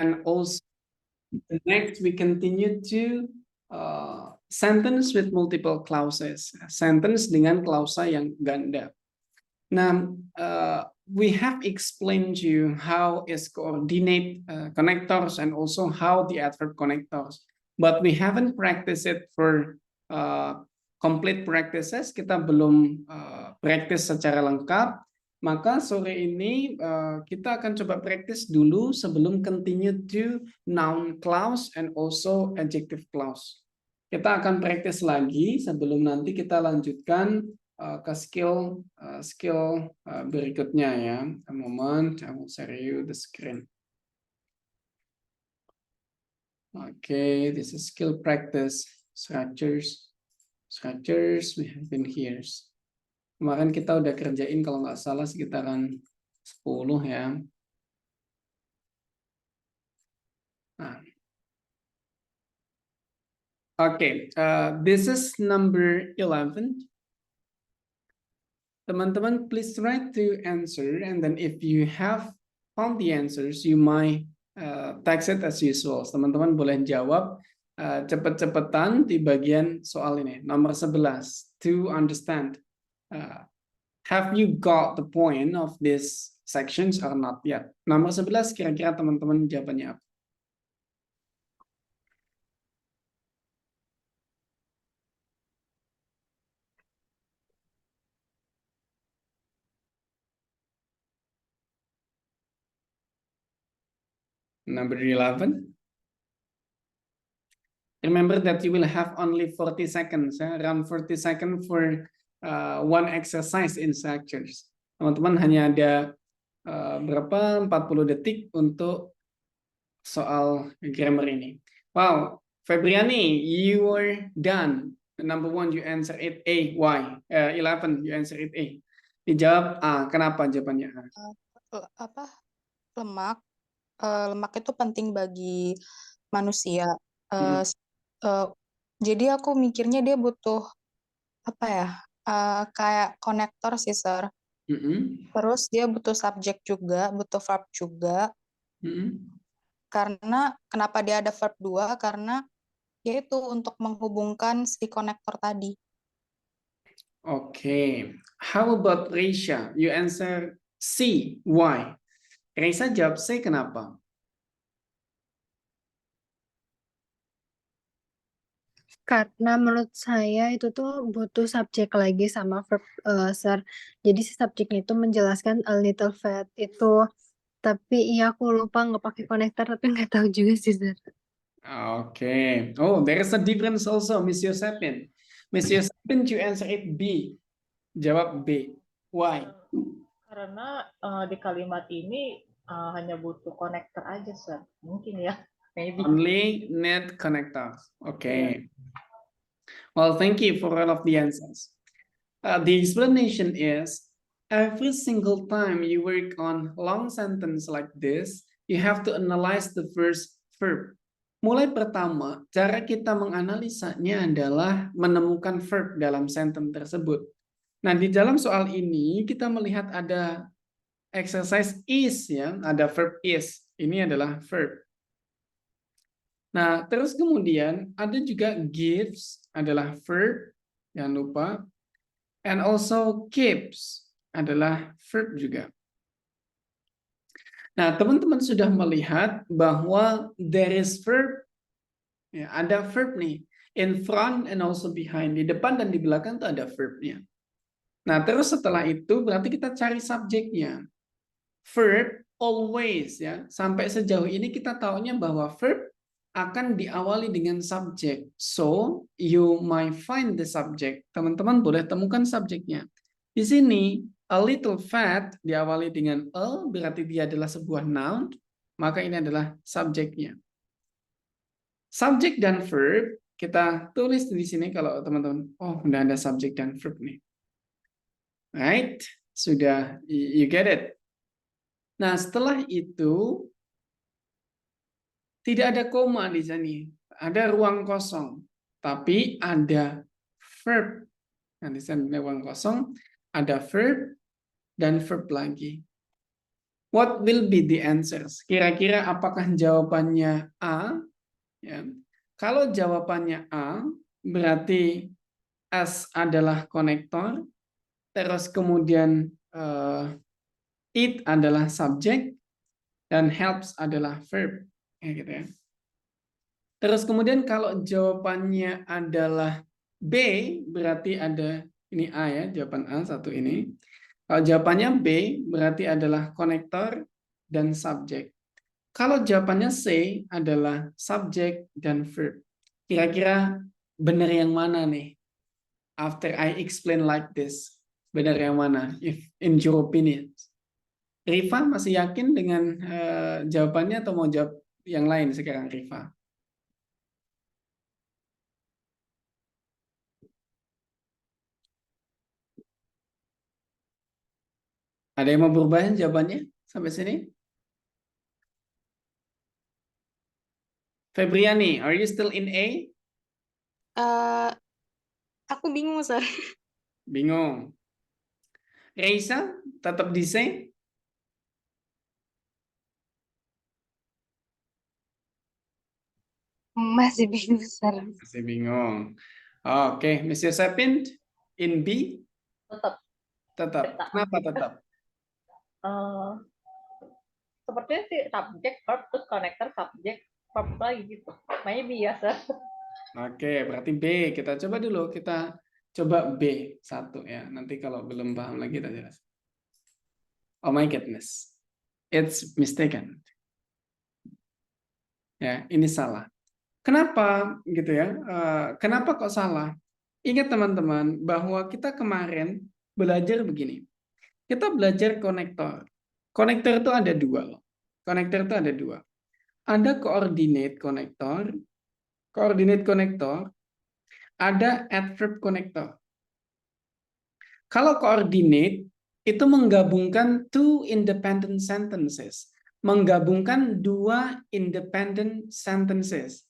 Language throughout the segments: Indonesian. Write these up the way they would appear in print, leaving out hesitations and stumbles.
And also, next we continue to sentence with multiple clauses. Sentence dengan klausa yang ganda. Now, we have explained to you how is coordinate connectors and also how the adverb connectors. But we haven't practiced it for complete practices. Kita belum practice secara lengkap. Maka sore ini kita akan coba practice dulu sebelum continue to noun clause and also adjective clause. Kita akan practice lagi sebelum nanti kita lanjutkan ke skill berikutnya ya. A moment, I will share you the screen. Okay, this is skill practice structures. We have been here. Kemarin kita udah kerjain kalau nggak salah sekitaran 10 ya. Nah. Okay, this is number 11. Teman-teman, please try to answer, and then if you have found the answers, you might text it as usual. Teman-teman boleh jawab cepet-cepetan di bagian soal ini. Nomor 11, to understand. Have you got the point of these sections or not yet? Nomor 11, kira-kira teman-teman jawabannya apa? Number 11. Remember that you will have only 40 seconds, around 40 seconds for one exercise in structures. Teman-teman hanya ada berapa 40 detik untuk soal grammar ini. Wow, Febriani, you were done. Number 1, you answer it A. Why? 11, you answer it A. Dijawab A. Kenapa jawabannya A? Lemak itu penting bagi manusia. Jadi aku mikirnya dia butuh kayak konektor sih, Sir. Terus dia butuh subjek juga, butuh verb juga. Karena kenapa dia ada verb 2? Karena yaitu untuk menghubungkan si konektor tadi. Okay. How about Reisha? You answer C. Why? Reisha jawab C. Kenapa? Karena menurut saya itu tuh butuh subjek lagi sama verb, Sir. Jadi si subjeknya itu menjelaskan a little fat itu. Tapi iya aku lupa nggak pakai konektor, tapi nggak tahu juga sih, Sir. Okay. Oh, there is a difference also, Miss Yosepin. Miss Yosepin, you answer it B. Jawab B. Why? Karena di kalimat ini hanya butuh konektor aja, Sir. Mungkin ya. Maybe. Only net connectors. Okay. Well, thank you for all of the answers. The explanation is, every single time you work on long sentence like this, you have to analyze the first verb. Mulai pertama, cara kita menganalisanya adalah menemukan verb dalam sentence tersebut. Nah, di dalam soal ini kita melihat ada exercise is ya, ada verb is. Ini adalah verb. Nah, terus kemudian ada juga gives adalah verb, jangan lupa. And also keeps adalah verb juga. Nah, teman-teman sudah melihat bahwa there is verb, ya, ada verb nih, in front and also behind, di depan dan di belakang tuh ada verbnya. Nah, terus setelah itu berarti kita cari subjeknya. Verb always ya, sampai sejauh ini kita taunya bahwa verb akan diawali dengan subjek. So, you might find the subject. Teman-teman boleh temukan subjeknya. Di sini, a little fat diawali dengan a, berarti dia adalah sebuah noun, maka ini adalah subjeknya. Subjek dan verb, kita tulis di sini kalau teman-teman, oh, udah ada subjek dan verb nih. Right? Sudah, you get it. Nah, setelah itu, tidak ada koma di sini. Ada ruang kosong. Tapi ada verb. Nah, di sini ada ruang kosong, ada verb, dan verb lagi. What will be the answers? Kira-kira apakah jawabannya A? Ya. Kalau jawabannya A, berarti S adalah konektor, terus kemudian it adalah subjek, dan helps adalah verb. Ya, gitu ya. Terus kemudian kalau jawabannya adalah B, berarti ada, ini A ya, jawaban A satu ini. Kalau jawabannya B, berarti adalah konektor dan subjek. Kalau jawabannya C adalah subjek dan verb. Kira-kira benar yang mana nih? After I explain like this, benar yang mana? If in your opinion. Rifa masih yakin dengan jawabannya atau mau jawab yang lain sekarang, Rifa? Ada yang mau berubah jawabannya sampai sini? Febriani, are you still in A? Aku bingung, Sir. Bingung. Reisa, tetap di C? Masih bingung, Sir. Masih bingung. Oke, Mr. Sepin, in B? Tetap. Tetap. Kenapa tetap? Sepertinya sih subjek, verb, terus connector, subjek, verb lagi gitu. Maybe ya, Sir. Oke, berarti B. Kita coba dulu. Kita coba B satu ya. Nanti kalau belum paham lagi kita jelas. Oh my goodness. It's mistaken. Ya, ini salah. Kenapa gitu ya? Kenapa kok salah? Ingat teman-teman bahwa kita kemarin belajar begini. Kita belajar konektor. Konektor itu ada dua loh. Konektor itu ada dua. Ada coordinate konektor. Coordinate konektor. Ada adverb konektor. Kalau coordinate itu menggabungkan two independent sentences. Menggabungkan dua independent sentences.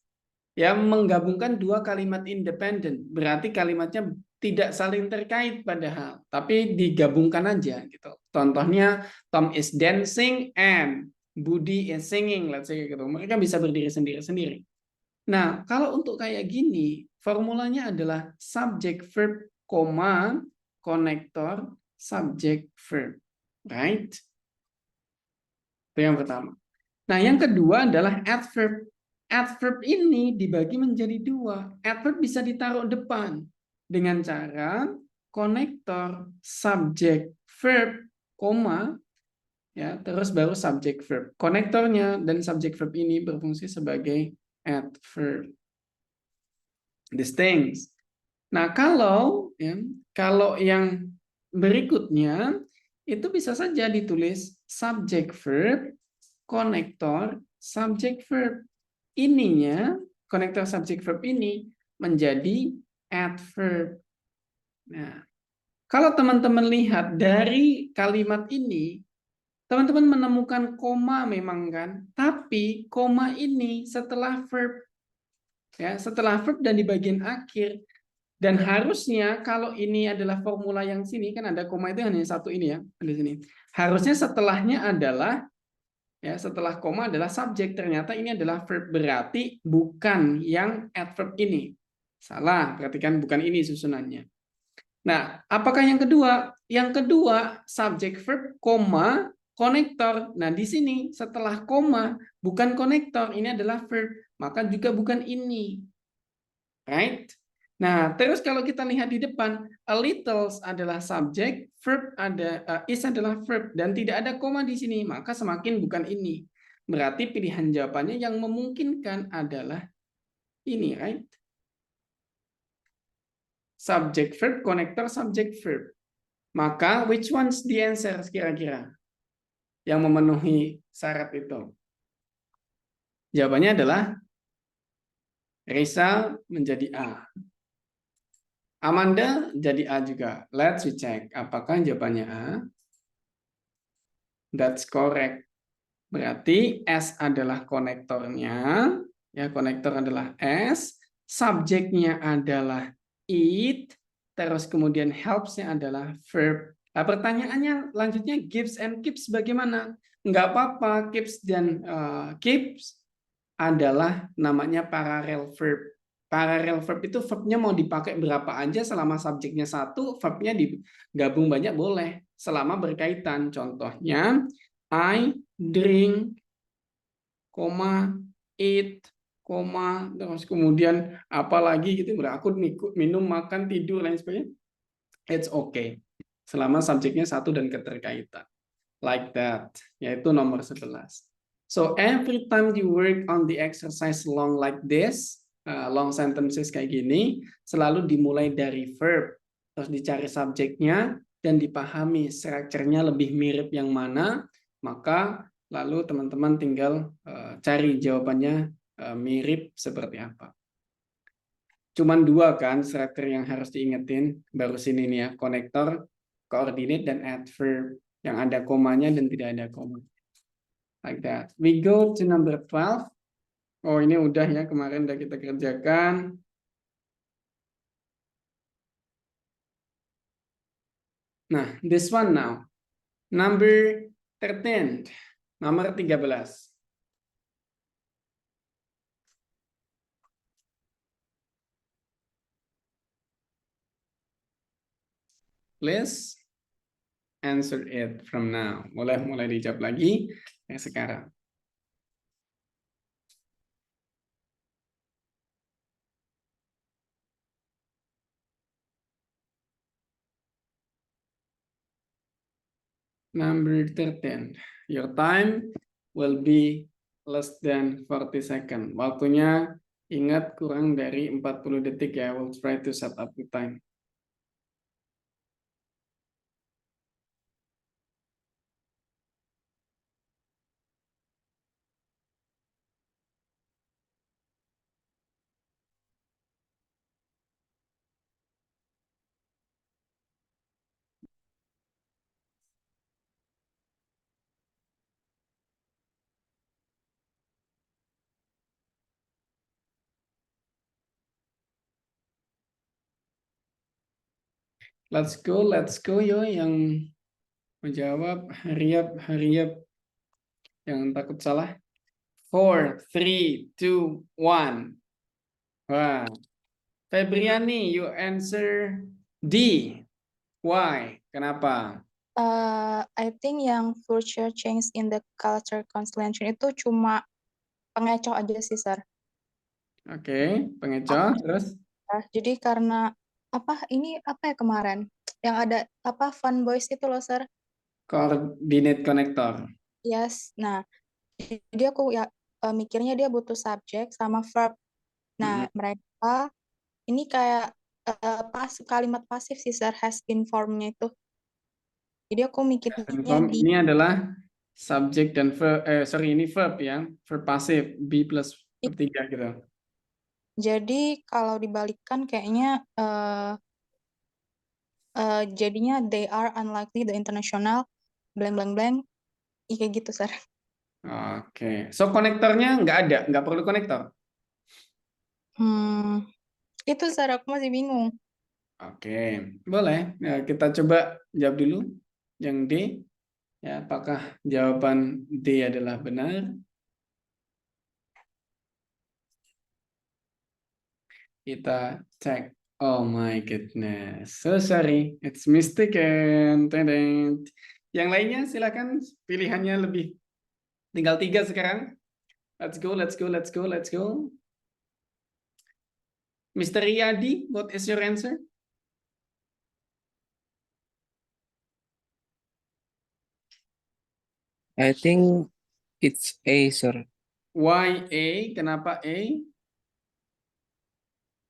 Ya, menggabungkan dua kalimat independen, berarti kalimatnya tidak saling terkait padahal, tapi digabungkan aja gitu. Contohnya Tom is dancing and Budi is singing, let's say gitu. Mereka bisa berdiri sendiri-sendiri. Nah, kalau untuk kayak gini, formulanya adalah subject verb, konektor, subject verb, right? Itu yang pertama. Nah, yang kedua adalah adverb. Adverb ini dibagi menjadi dua. Adverb bisa ditaruh depan dengan cara konektor, subject, verb, koma, ya, terus baru subject verb. Konektornya dan subject verb ini berfungsi sebagai adverb. These things. Nah, kalau yang berikutnya itu bisa saja ditulis subject verb, konektor, subject verb. Ininya, konektor subject verb ini menjadi adverb. Nah, kalau teman-teman lihat dari kalimat ini, teman-teman menemukan koma memang kan, tapi koma ini setelah verb. Ya, setelah verb dan di bagian akhir. Dan harusnya kalau ini adalah formula yang sini, kan ada koma itu hanya satu ini ya, di sini. Harusnya setelahnya adalah, ya, setelah koma adalah subjek, ternyata ini adalah verb, berarti bukan yang adverb ini. Salah, perhatikan bukan ini susunannya. Nah, apakah yang kedua? Yang kedua, subjek verb, koma, konektor. Nah, di sini setelah koma, bukan konektor, ini adalah verb, maka juga bukan ini. Right? Nah, terus kalau kita lihat di depan, a little adalah subjek, verb is adalah verb, dan tidak ada koma di sini, maka semakin bukan ini. Berarti pilihan jawabannya yang memungkinkan adalah ini, right? Subject verb, connector, subject verb. Maka which one's the answer kira-kira yang memenuhi syarat itu? Jawabannya adalah Risa menjadi A. Amanda jadi A juga. Let's check. Apakah jawabannya A? That's correct. Berarti S adalah konektornya. Ya, konektor adalah S. Subjeknya adalah it. Terus kemudian helps-nya adalah verb Nah, pertanyaannya lanjutnya gives and keeps bagaimana? Nggak apa-apa, keeps dan keeps adalah namanya parallel verb. Parallel verb itu verbnya mau dipakai berapa aja selama subjeknya satu, verbnya digabung banyak boleh selama berkaitan. Contohnya, I drink, eat, terus kemudian apa lagi gitu, aku minum, makan, tidur, lain sebagainya. It's okay. Selama subjeknya satu dan keterkaitan. Like that. Yaitu nomor 11. So every time you work on the exercise long like this, long sentences kayak gini, selalu dimulai dari verb. Terus dicari subjeknya dan dipahami strukturnya lebih mirip yang mana, maka lalu teman-teman tinggal cari jawabannya mirip seperti apa. Cuman dua kan struktur yang harus diingetin, baru sini nih ya, konektor, coordinate, dan adverb yang ada komanya dan tidak ada koma. Like that. We go to number 12. Oh, ini udah ya, kemarin udah kita kerjakan. Nah, this one now. Number 13. Nomor 13. Please answer it from now. Mulai dijawab lagi yang sekarang. Number 13. Your time will be less than 40 second. Waktunya ingat kurang dari 40 detik ya. We'll try to set up the time. Let's go yo yang menjawab, hurry up. Yang takut salah. 4, 3, 2, 1. Wah. Febriani, you answer D. Why? Kenapa? I think yang future change in the culture constellation itu cuma pengecoh aja sih, Sir. Oke, pengecoh, terus? Jadi karena ini apa ya kemarin? Yang ada fun boys itu loh, Sir. Coordinate connector. Yes. Nah, jadi aku ya mikirnya dia butuh subjek sama verb. Nah, mereka ini kayak kalimat pasif sih, Sir, has been form-nya itu. Jadi aku mikirnya Ini adalah subjek dan verb, ini verb ya, verb pasif, be plus verb 3 gitu. Jadi kalau dibalikkan kayaknya jadinya they are unlikely the international blank blank blank kayak gitu, Sir. Oke, so konektornya nggak perlu konektor. Itu, Sir, aku masih bingung. Oke, boleh. Ya, kita coba jawab dulu yang D. Ya, apakah jawaban D adalah benar? Kita cek. Oh my goodness. So sorry, it's mistaken. Yang lainnya silakan pilihannya lebih. Tinggal 3 sekarang. Let's go. Mr. Riyadi, what is your answer? I think it's A, sir. Why A? Kenapa A?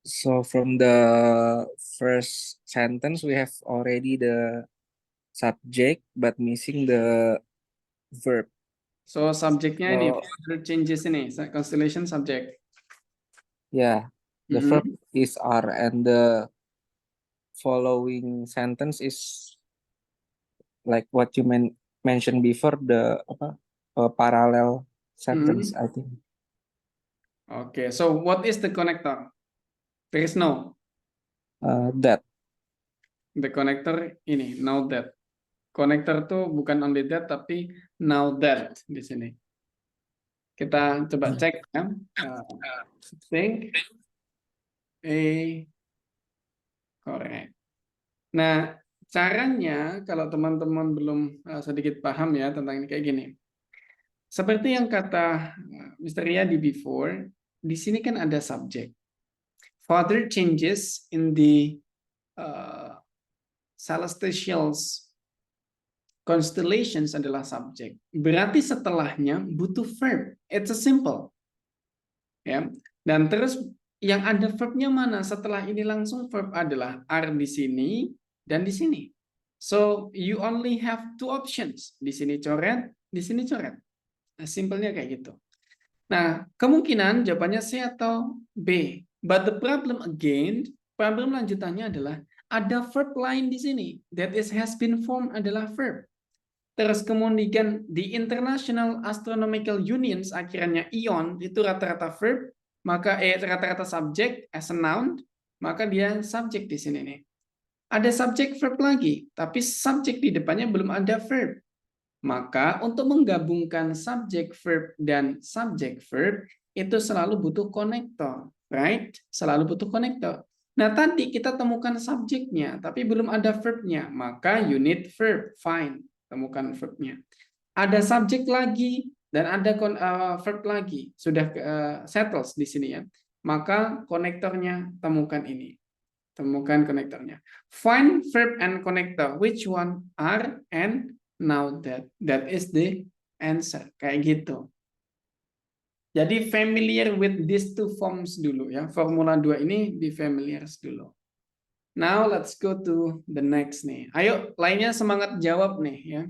So from the first sentence, we have already the subject, but missing the verb. So subjeknya ini, So, verb changes ini, constellation subject. yeah, the verb is are, and the following sentence is like what you mentioned before, the parallel sentence, I think. Okay, so what is the connector? There is no. That. The connector ini, no that. Connector tuh bukan only that tapi now that di sini. Kita coba cek ya. Think a correct. Nah, caranya kalau teman-teman belum sedikit paham ya tentang ini kayak gini. Seperti yang kata Mr. Riyadi before, di sini kan ada subjek. Further changes in the celestial constellations adalah subjek. Berarti setelahnya butuh verb. It's a simple. Ya. Dan terus yang ada verbnya mana? Setelah ini langsung verb adalah are di sini dan di sini. So you only have two options. Di sini coret, di sini coret. Nah, simpelnya kayak gitu. Nah, kemungkinan jawabannya C atau B. But the problem again, problem lanjutannya adalah ada verb lain di sini. That is has been formed adalah verb. Terus kemudian di International Astronomical Unions akhirnya ion itu rata-rata verb, maka rata-rata subjek as a noun, maka dia subjek di sini nih. Ada subjek verb lagi, tapi subjek di depannya belum ada verb. Maka untuk menggabungkan subjek verb dan subjek verb itu selalu butuh konektor, right? Selalu butuh konektor. Nah, tadi kita temukan subjeknya, tapi belum ada verbnya, maka unit verb, fine, temukan verbnya. Ada subjek lagi dan ada verb lagi, sudah settles di sini ya. Maka konektornya temukan ini, temukan konektornya. Find verb and connector, which one are and now that is the answer, kayak gitu. Jadi familiar with these two forms dulu ya. Formula 2 ini di familiar dulu. Now let's go to the next nih. Ayo lainnya semangat jawab nih ya.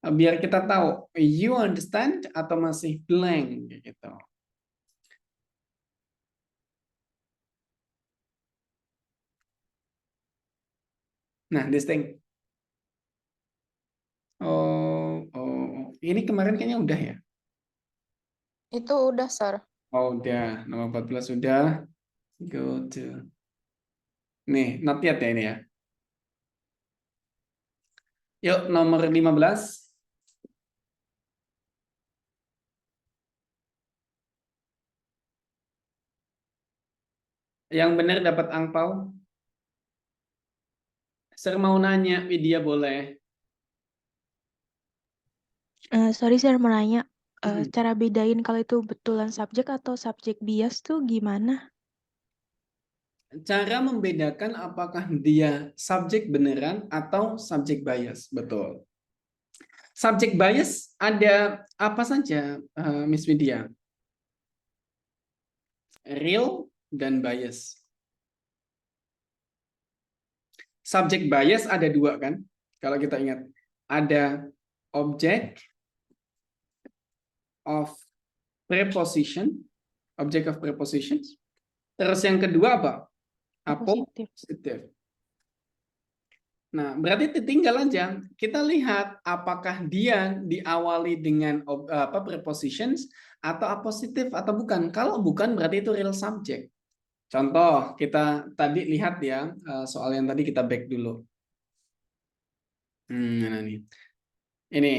Biar kita tahu you understand atau masih blank gitu. Nah, this thing. Oh, ini kemarin kayaknya udah ya. Itu udah, Sir. Oh, udah. Nomor 14 sudah. Go to. Nih, not yet ya ini ya. Yuk, nomor 15. Yang benar dapat angpau. Sir mau nanya, Widya boleh. Sorry Sir mau nanya, Hmm. cara bedain kalau itu betulan subjek atau subjek bias tuh gimana? Cara membedakan apakah dia subjek beneran atau subjek bias. Betul. Subjek bias ada apa saja, Miss Widya? Real dan bias. Subjek bias ada dua kan? Kalau kita ingat. Ada object of preposition. Object of prepositions. Terus yang kedua apa? Positif. Positif. Nah, berarti tinggal aja kita lihat apakah dia diawali dengan prepositions atau apositif atau bukan. Kalau bukan berarti itu real subject. Contoh, kita tadi lihat ya soal yang tadi kita back dulu. Nah nih. Ini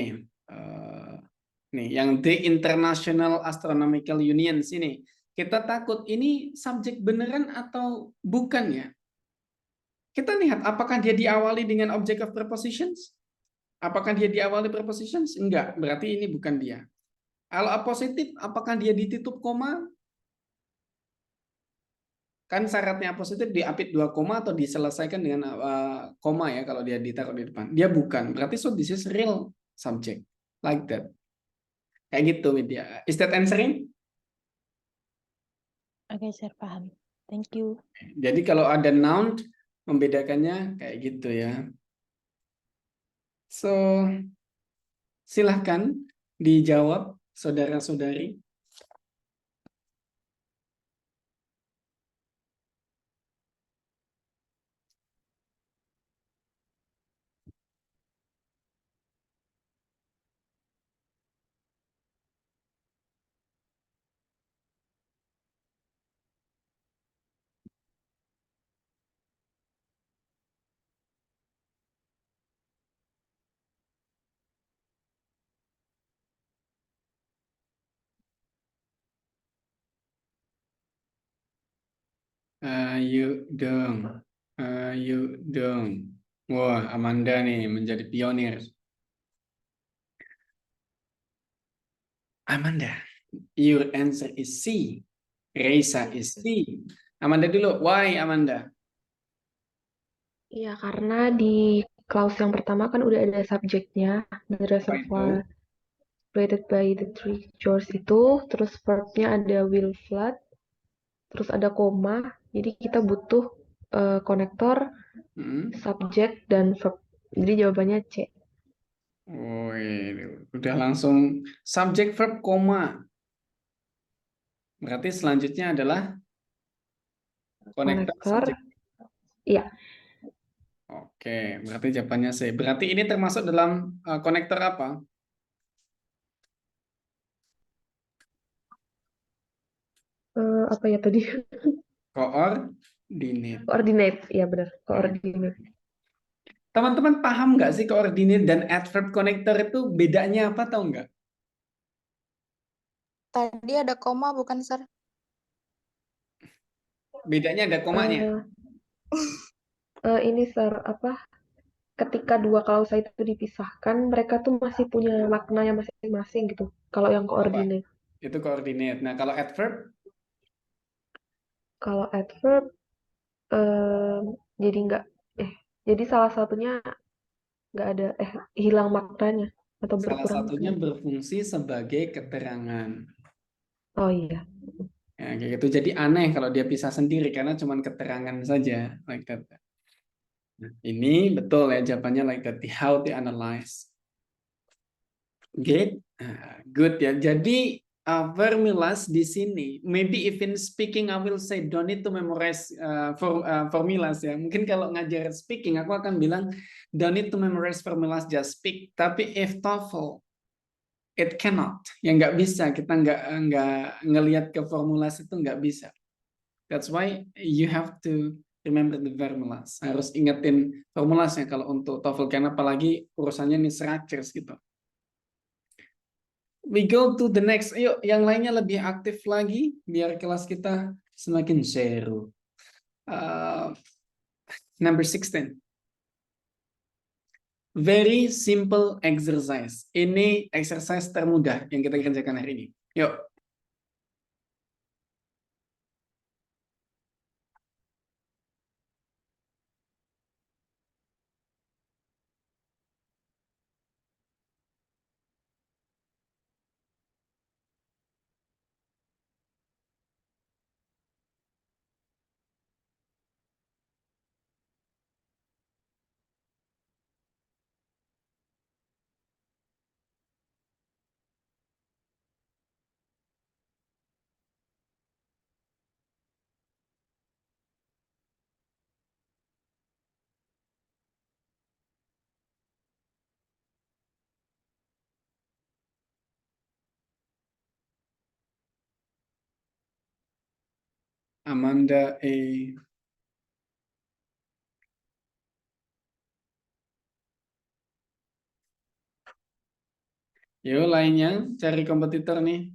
nih yang The International Astronomical Unions ini. Kita takut ini subjek beneran atau bukan ya? Kita lihat apakah dia diawali dengan object of prepositions? Apakah dia diawali prepositions? Enggak, berarti ini bukan dia. Kalau apositif, apakah dia ditutup koma? Kan syaratnya apositif diapit 2 koma atau diselesaikan dengan koma ya kalau dia ditaruh di depan. Dia bukan, berarti so this is real subject. Like that. Kayak gitu, Widya. Is that answering? Oke Sir, paham. Thank you. Jadi kalau ada noun, membedakannya kayak gitu ya. So, silahkan dijawab, saudara-saudari. Ayo dong. Ayo dong. Wah, Amanda nih menjadi pionir. Amanda, your answer is C. Reisa is C. Amanda dulu. Why, Amanda? Iya, karena di clause yang pertama kan udah ada subjeknya, the Apa itu? reservoir created by the three shores itu, terus verbnya ada will flood, terus ada koma, jadi kita butuh konektor, Hmm. subjek, dan verb. Jadi jawabannya C. Oh, udah langsung subjek verb koma. Berarti selanjutnya adalah konektor Konektor, subjek. iya, Oke, berarti jawabannya C. Berarti ini termasuk dalam konektor apa? apa ya tadi? Koordinat. Coordinate, iya benar, coordinate. Teman-teman paham nggak sih koordinat dan adverb konektor itu bedanya apa, tahu nggak? Tadi ada koma bukan, Sir? Bedanya ada komanya. Ini Sir, apa? Ketika dua klausa itu dipisahkan, mereka tuh masih punya maknanya masing-masing gitu. Kalau yang coordinate. Itu koordinat. Nah, kalau adverb, Kalau adverb, jadi nggak, jadi salah satunya nggak ada, hilang maknanya atau salah berkurang satunya maknanya. berfungsi sebagai keterangan. Oh iya. Ya, kayak gitu. Jadi aneh kalau dia pisah sendiri karena cuma keterangan saja, like that. Nah, ini betul ya jawabannya like that. How to analyze. Good ya. Jadi formulas di sini, maybe if in speaking I will say don't need to memorize formulas ya. Mungkin kalau ngajar speaking aku akan bilang don't need to memorize formulas, just speak. Tapi if TOEFL it cannot, ya nggak bisa. Kita nggak ngelihat ke formulas itu nggak bisa. That's why you have to remember the formulas. Harus ingetin formulasnya kalau untuk TOEFL, karena apalagi urusannya nih structures gitu. We go to the next. Yuk, yang lainnya lebih aktif lagi biar kelas kita semakin seru. Number 16. Very simple exercise. Ini exercise termudah yang kita kerjakan hari ini. Yuk. Amanda A. Yuk lainnya cari kompetitor nih.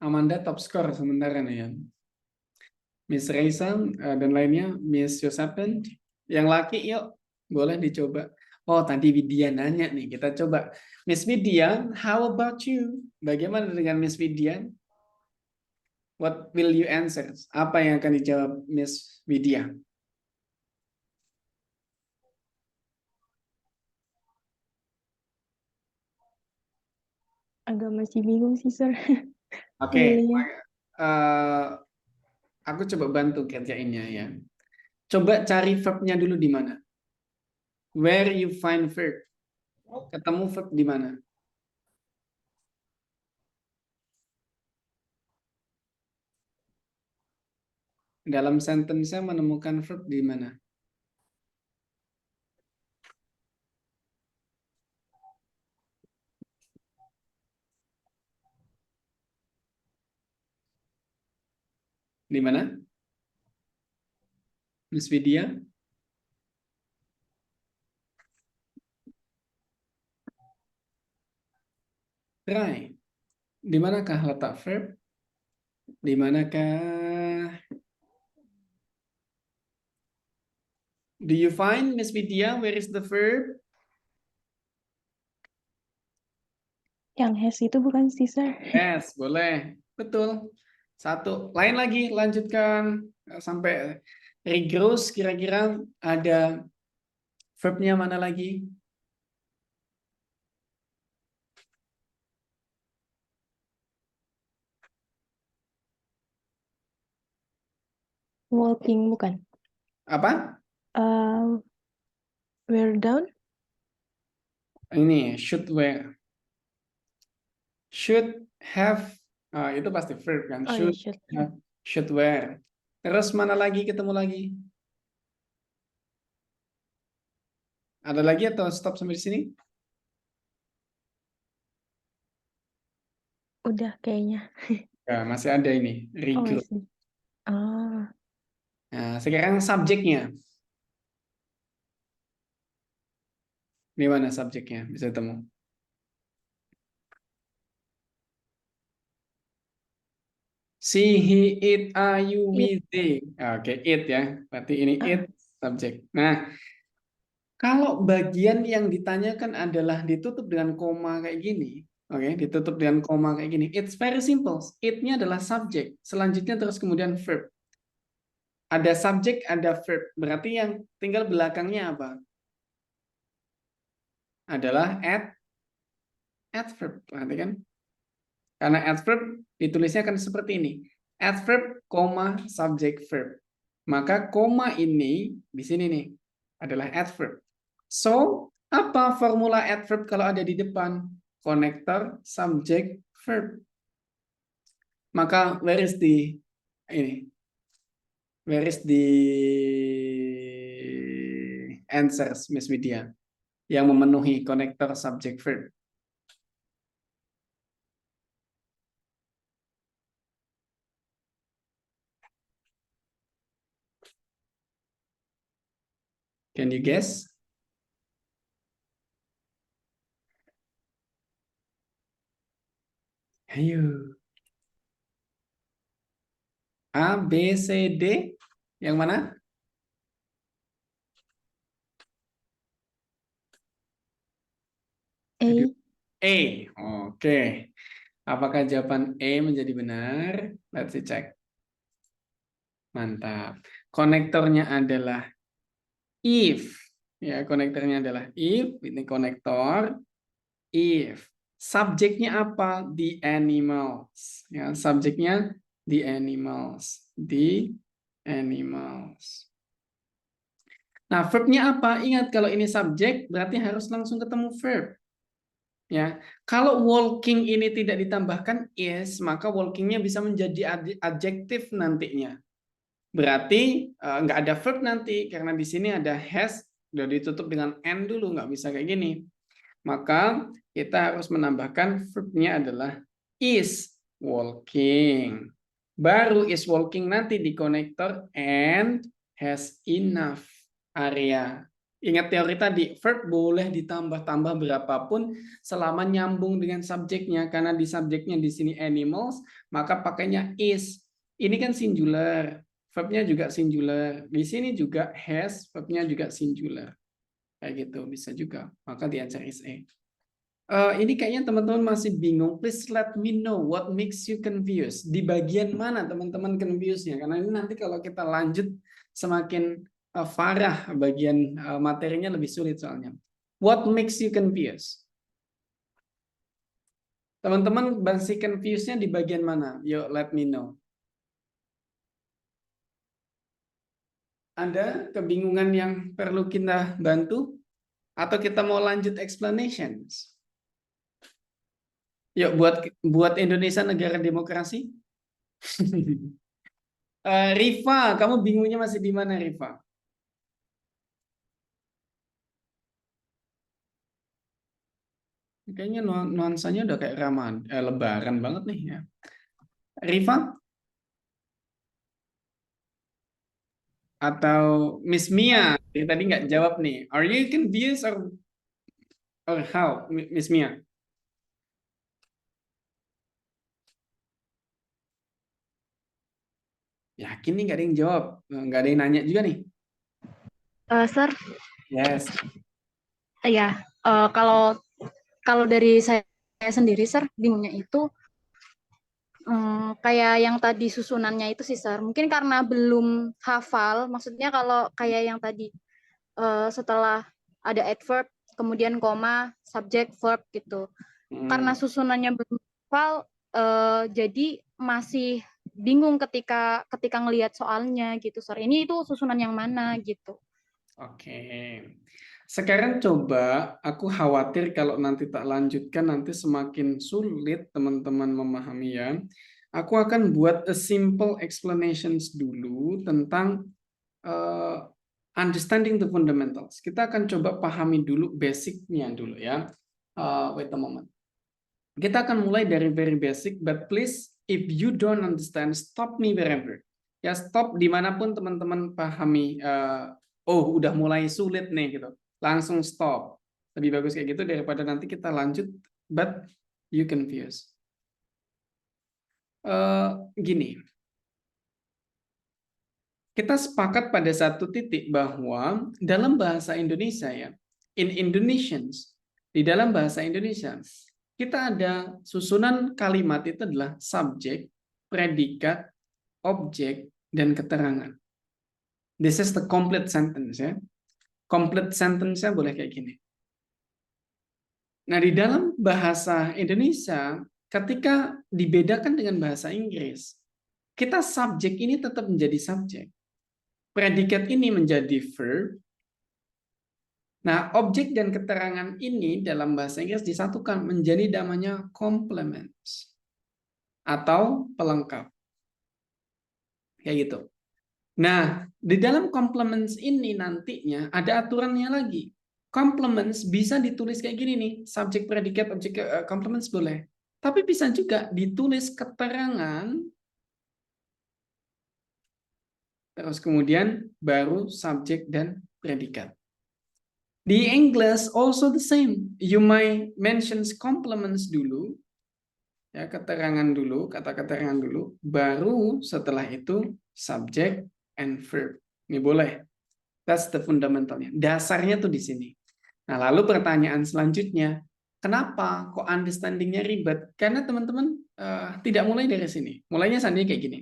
Amanda top score sementara nih ya. Miss Reisa dan lainnya, Miss Yosapen. Yang laki yuk, boleh dicoba. Oh, tadi Widya nanya nih, kita coba. Miss Widya, how about you? Bagaimana dengan Miss Widya? What will you answer? Apa yang akan dijawab Miss Widya? Agak masih bingung sih, Sir. Oke, Milihnya. aku coba bantu kerjainnya ya. Coba cari verbnya dulu di mana. Where you find verb? Ketemu verb di mana? Dalam sentence-nya menemukan verb di mana? Di mana? Miss Widya? Try. Di manakah letak verb? Di manakah? Do you find, Miss Vidya, where is the verb? Yang has itu bukan sih, Sir? Yes, boleh. Betul. Satu. Lain lagi, lanjutkan sampai regrowth. Kira-kira ada verbnya mana lagi? Walking bukan. Apa? Wear down. Ini should wear. Should have. Itu pasti verb kan? Oh ya, Should should. have, should wear. Terus mana lagi ketemu lagi? Ada lagi atau stop sampai di sini? Udah kayaknya. Ya, masih ada ini. Oh, Regrowth. masih. Ah, Nah, sekarang subjeknya. Di mana subjeknya? Bisa temu. She, he, it, are, you, we, they. Oke, it ya. Berarti ini it subjek. Nah, kalau bagian yang ditanyakan adalah ditutup dengan koma kayak gini. Oke, ditutup dengan koma kayak gini. It's very simple. It-nya adalah subjek. Selanjutnya terus kemudian verb. Ada subjek, ada verb. Berarti yang tinggal belakangnya apa? Adalah adverb. Perhatikan. Karena adverb ditulisnya akan seperti ini. Adverb, koma, subject, verb. Maka koma ini di sini nih adalah adverb. So, apa formula adverb kalau ada di depan? Connector, subject, verb. Maka where is the ini? Where is the answers, Miss Widya? Yang memenuhi connector, subject, verb. Can you guess? Ayo. A, B, C, D. Yang mana? A. A. Oke. Apakah jawaban E menjadi benar? Let's check. Mantap. Konektornya adalah if. Ya, konektornya adalah if. Ini konektor. If. Subjeknya apa? The animals. Ya, subjeknya the animals. The animals. Nah, verbnya apa? Ingat kalau ini subjek berarti harus langsung ketemu verb. Ya, kalau walking ini tidak ditambahkan is, maka walkingnya bisa menjadi adjektif nantinya. Berarti nggak ada verb nanti karena di sini ada has, udah ditutup dengan n dulu, nggak bisa kayak gini. Maka kita harus menambahkan verbnya adalah is walking. Baru is walking nanti di konektor and has enough area. Ingat teori tadi, verb boleh ditambah-tambah berapapun selama nyambung dengan subjeknya. Karena di subjeknya di sini animals, maka pakainya is. Ini kan singular, verbnya juga singular. Di sini juga has, verbnya juga singular. Kayak gitu, bisa juga. Maka the answer is A. Ini kayaknya teman-teman masih bingung. Please let me know what makes you confused. Di bagian mana teman-teman confused-nya? Karena ini nanti kalau kita lanjut semakin farah bagian materinya lebih sulit soalnya. What makes you confused? Teman-teman masih confused-nya di bagian mana? Yuk, let me know. Ada kebingungan yang perlu kita bantu? Atau kita mau lanjut explanations? Yuk, buat Indonesia negara demokrasi. Rifa, kamu bingungnya masih di mana, Rifa? Kayaknya nuansanya udah kayak Lebaran banget nih ya. Rifa? Atau Miss Mia? Yang tadi nggak jawab nih. Are you confused or how, Miss Mia? Yakin nih nggak ada yang jawab, nggak ada yang nanya juga nih. Sir, Yes. ya, kalau kalau dari saya sendiri, Sir, bingungnya itu kayak yang tadi susunannya itu sih, Sir. Mungkin karena belum hafal, maksudnya kalau kayak yang tadi setelah ada adverb, kemudian koma, subject, verb gitu. Karena susunannya belum hafal, jadi masih bingung ketika ngelihat soalnya gitu, Sir. Ini itu susunan yang mana gitu. Oke. Sekarang coba, aku khawatir kalau nanti tak lanjutkan nanti semakin sulit teman-teman memahami ya. Aku akan buat a simple explanations dulu tentang understanding the fundamentals. Kita akan coba pahami dulu basicnya dulu ya. Wait a moment. Kita akan mulai dari very basic, but please if you don't understand, stop me wherever. Ya, stop dimanapun teman-teman pahami. Oh, udah mulai sulit nih gitu. Langsung stop. Lebih bagus kayak gitu daripada nanti kita lanjut, but you confused. Gini. Kita sepakat pada satu titik bahwa dalam bahasa Indonesia ya, in Indonesians, di dalam bahasa Indonesia, kita ada susunan kalimat itu adalah subjek, predikat, objek, dan keterangan. This is the complete sentence ya. Complete sentence-nya boleh kayak gini. Nah, di dalam bahasa Indonesia, ketika dibedakan dengan bahasa Inggris, kita subjek ini tetap menjadi subjek. Predikat ini menjadi verb. Nah, objek dan keterangan ini dalam bahasa Inggris disatukan menjadi namanya complements atau pelengkap. Kayak gitu. Nah, di dalam complements ini nantinya ada aturannya lagi. Complements bisa ditulis kayak gini nih, subjek, predikat, objek, complements boleh. Tapi bisa juga ditulis keterangan, terus kemudian baru subjek dan predikat. Di English also the same. You might mention complements dulu, ya keterangan dulu, kata keterangan dulu, baru setelah itu subject and verb. Ini boleh. That's the fundamentalnya. Dasarnya tuh di sini. Nah, lalu pertanyaan selanjutnya, kenapa kok understanding-nya ribet? Karena teman-teman tidak mulai dari sini. Mulainya seandainya kayak gini.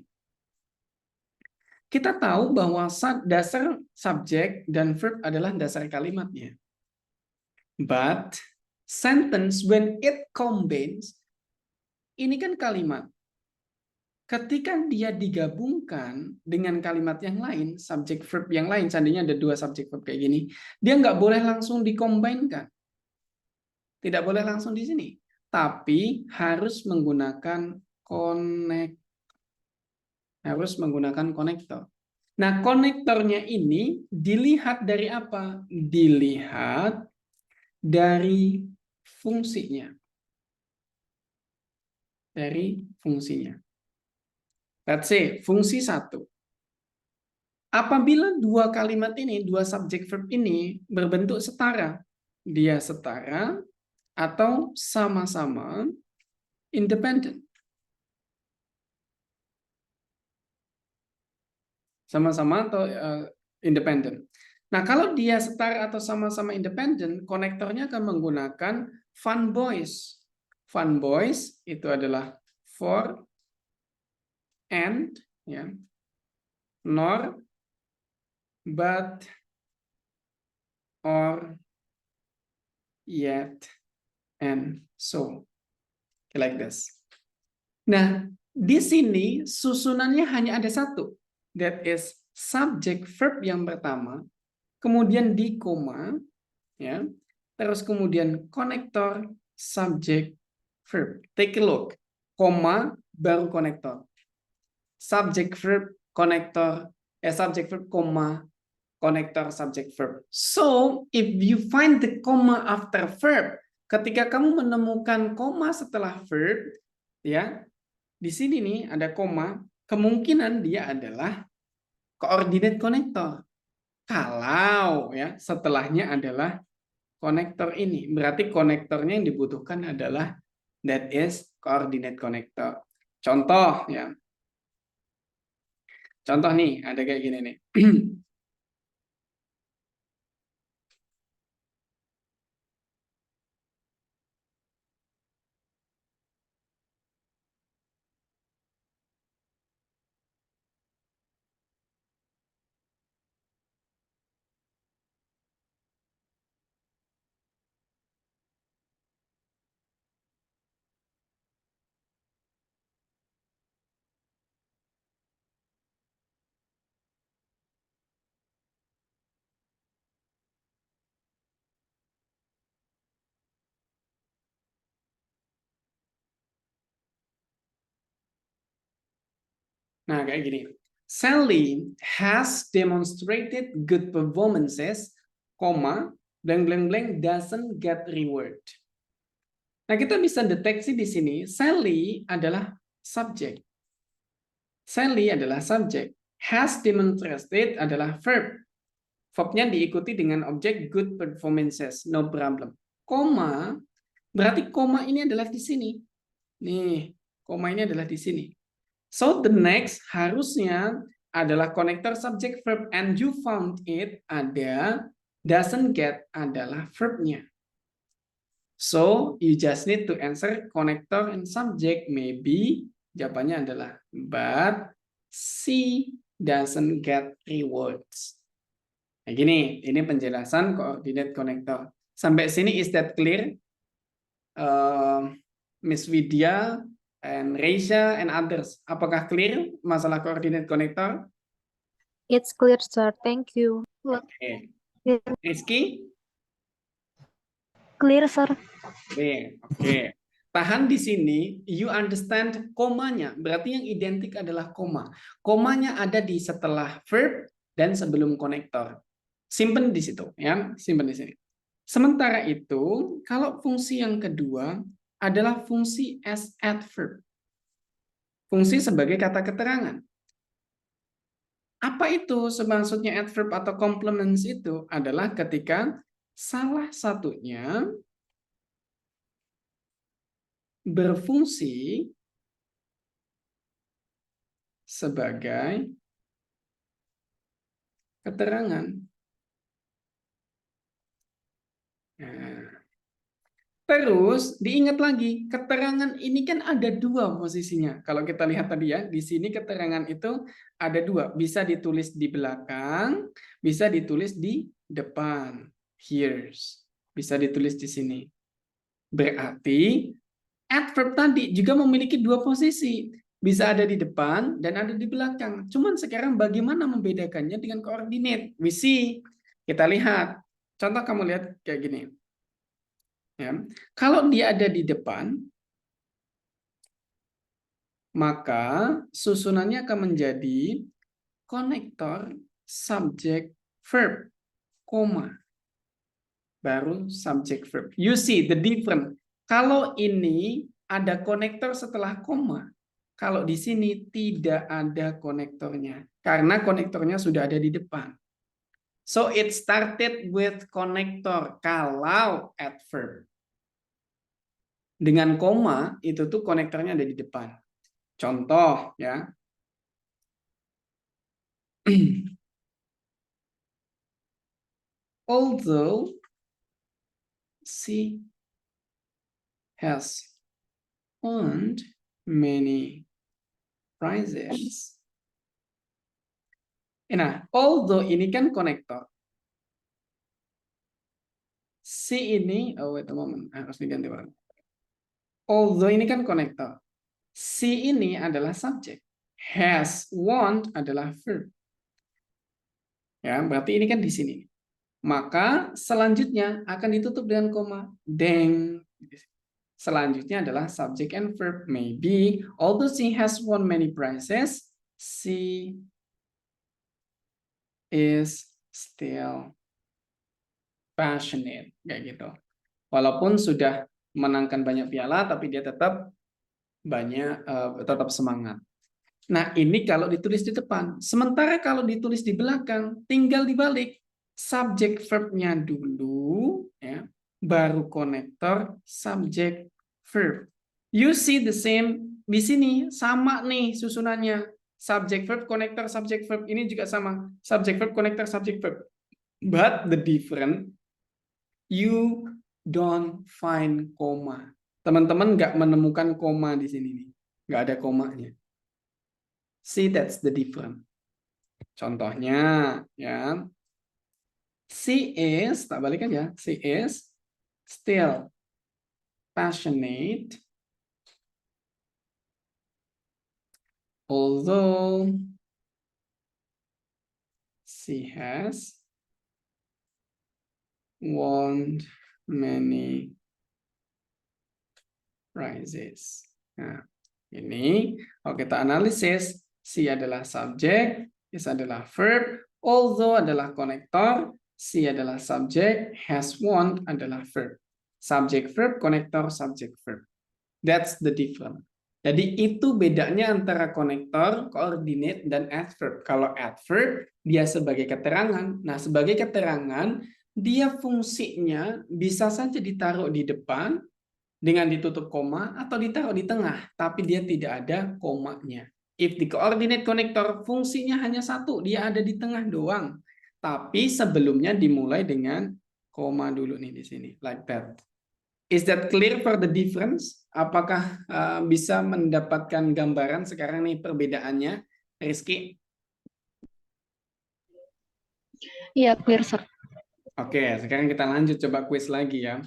Kita tahu bahwa dasar subjek dan verb adalah dasar kalimatnya. But sentence when it combines, ini kan kalimat. Ketika dia digabungkan dengan kalimat yang lain, subjek verb yang lain, seandainya ada dua subjek verb kayak gini, dia nggak boleh langsung dikombinkan. Tidak boleh langsung di sini. Tapi harus menggunakan konektor. Nah, konektornya ini dilihat dari apa? Dilihat dari fungsinya. Let's say, fungsi 1. Apabila dua kalimat ini, dua subjek verb ini berbentuk setara, dia setara atau sama-sama independen. Sama-sama atau independen. Nah, kalau dia setara atau sama-sama independen, konektornya akan menggunakan fun boys. Fun boys itu adalah for, and, ya, nor, but, or, yet, and so. Like this. Nah, di sini susunannya hanya ada satu. That is subject verb yang pertama, kemudian di koma, ya, terus kemudian konektor subject verb. Take a look, koma baru konektor, subject verb konektor, subject verb koma konektor subject verb. So if you find the comma after verb, ketika kamu menemukan koma setelah verb, ya, di sini nih ada koma, kemungkinan dia adalah coordinate connector. Kalau ya setelahnya adalah konektor ini, berarti konektornya yang dibutuhkan adalah that is coordinate connector. Contoh ya. Contoh nih, ada kayak gini nih. Nah, kayak gini. Sally has demonstrated good performances, blank blank blank doesn't get reward. Nah, kita bisa deteksi di sini Sally adalah subjek. Sally adalah subjek. Has demonstrated adalah verb. Verbnya diikuti dengan objek good performances, no problem. Koma, berarti koma ini adalah di sini. Nih, koma ini adalah di sini. So the next harusnya adalah connector subject verb and you found it ada, doesn't get adalah verbnya. So you just need to answer connector and subject. Maybe jawabannya adalah but she doesn't get rewards. Nah, gini, ini penjelasan coordinate connector. Sampai sini is that clear? Miss Vidya and Reisha and others. Apakah clear masalah coordinate connector? It's clear, sir. Thank you. Oke. Rizky? Clear, sir. Oke. Tahan di sini, you understand komanya. Berarti yang identik adalah koma. Komanya ada di setelah verb dan sebelum konektor. Simpen di situ, ya. Simpen di sini. Sementara itu, kalau fungsi yang kedua adalah fungsi as adverb. Fungsi sebagai kata keterangan. Apa itu maksudnya adverb atau complements itu? Adalah ketika salah satunya berfungsi sebagai keterangan. Nah, terus diingat lagi, keterangan ini kan ada dua posisinya. Kalau kita lihat tadi ya, di sini keterangan itu ada dua. Bisa ditulis di belakang, bisa ditulis di depan. Here's. Bisa ditulis di sini. Berarti adverb tadi juga memiliki dua posisi. Bisa ada di depan dan ada di belakang. Cuman sekarang bagaimana membedakannya dengan coordinate? We see. Kita lihat. Contoh kamu lihat kayak gini. Ya. Kalau dia ada di depan, maka susunannya akan menjadi konektor subject verb, koma. Baru subject verb. You see the difference. Kalau ini ada konektor setelah koma, kalau di sini tidak ada konektornya. Karena konektornya sudah ada di depan. So it started with konektor kalau adverb. Dengan koma itu tuh konektornya ada di depan. Contoh ya. Although she has won many prizes. Nah, although ini kan konektor. Si ini, oh wait a moment, harus diganti warna. Although ini kan konektor. Si ini adalah subjek. Has, want adalah verb. Ya, berarti ini kan di sini. Maka selanjutnya akan ditutup dengan koma. Deng. Selanjutnya adalah subject and verb. Maybe, although she has won many prizes, she is still passionate, kayak gitu. Walaupun sudah menangkan banyak piala, tapi dia tetap tetap semangat. Nah, ini kalau ditulis di depan. Sementara kalau ditulis di belakang, tinggal dibalik. Subject verb-nya dulu, ya, baru konektor subject verb. You see the same di sini, sama nih susunannya. subject verb connector subject verb ini juga sama, subject verb connector subject verb. But the different, you don't find koma. Teman-teman nggak menemukan koma di sini nih, nggak ada komanya. See, that's the different. Contohnya, ya, she is, tak balik aja, she is still passionate, although she has won many prizes. Nah, ini kalau kita analisis, she adalah subjek, is adalah verb, although adalah konektor, she adalah subjek, has won adalah verb. Subjek verb, konektor, subjek verb. That's the difference. Jadi itu bedanya antara konektor, coordinate, dan adverb. Kalau adverb, dia sebagai keterangan. Nah, sebagai keterangan, dia fungsinya bisa saja ditaruh di depan dengan ditutup koma atau ditaruh di tengah, tapi dia tidak ada komanya. If the coordinate connector fungsinya hanya satu, dia ada di tengah doang. Tapi sebelumnya dimulai dengan koma dulu nih di sini, like that. Is that clear for the difference? Apakah bisa mendapatkan gambaran sekarang nih perbedaannya, Rizky? Iya, clear, sir. Oke, sekarang kita lanjut coba quiz lagi ya.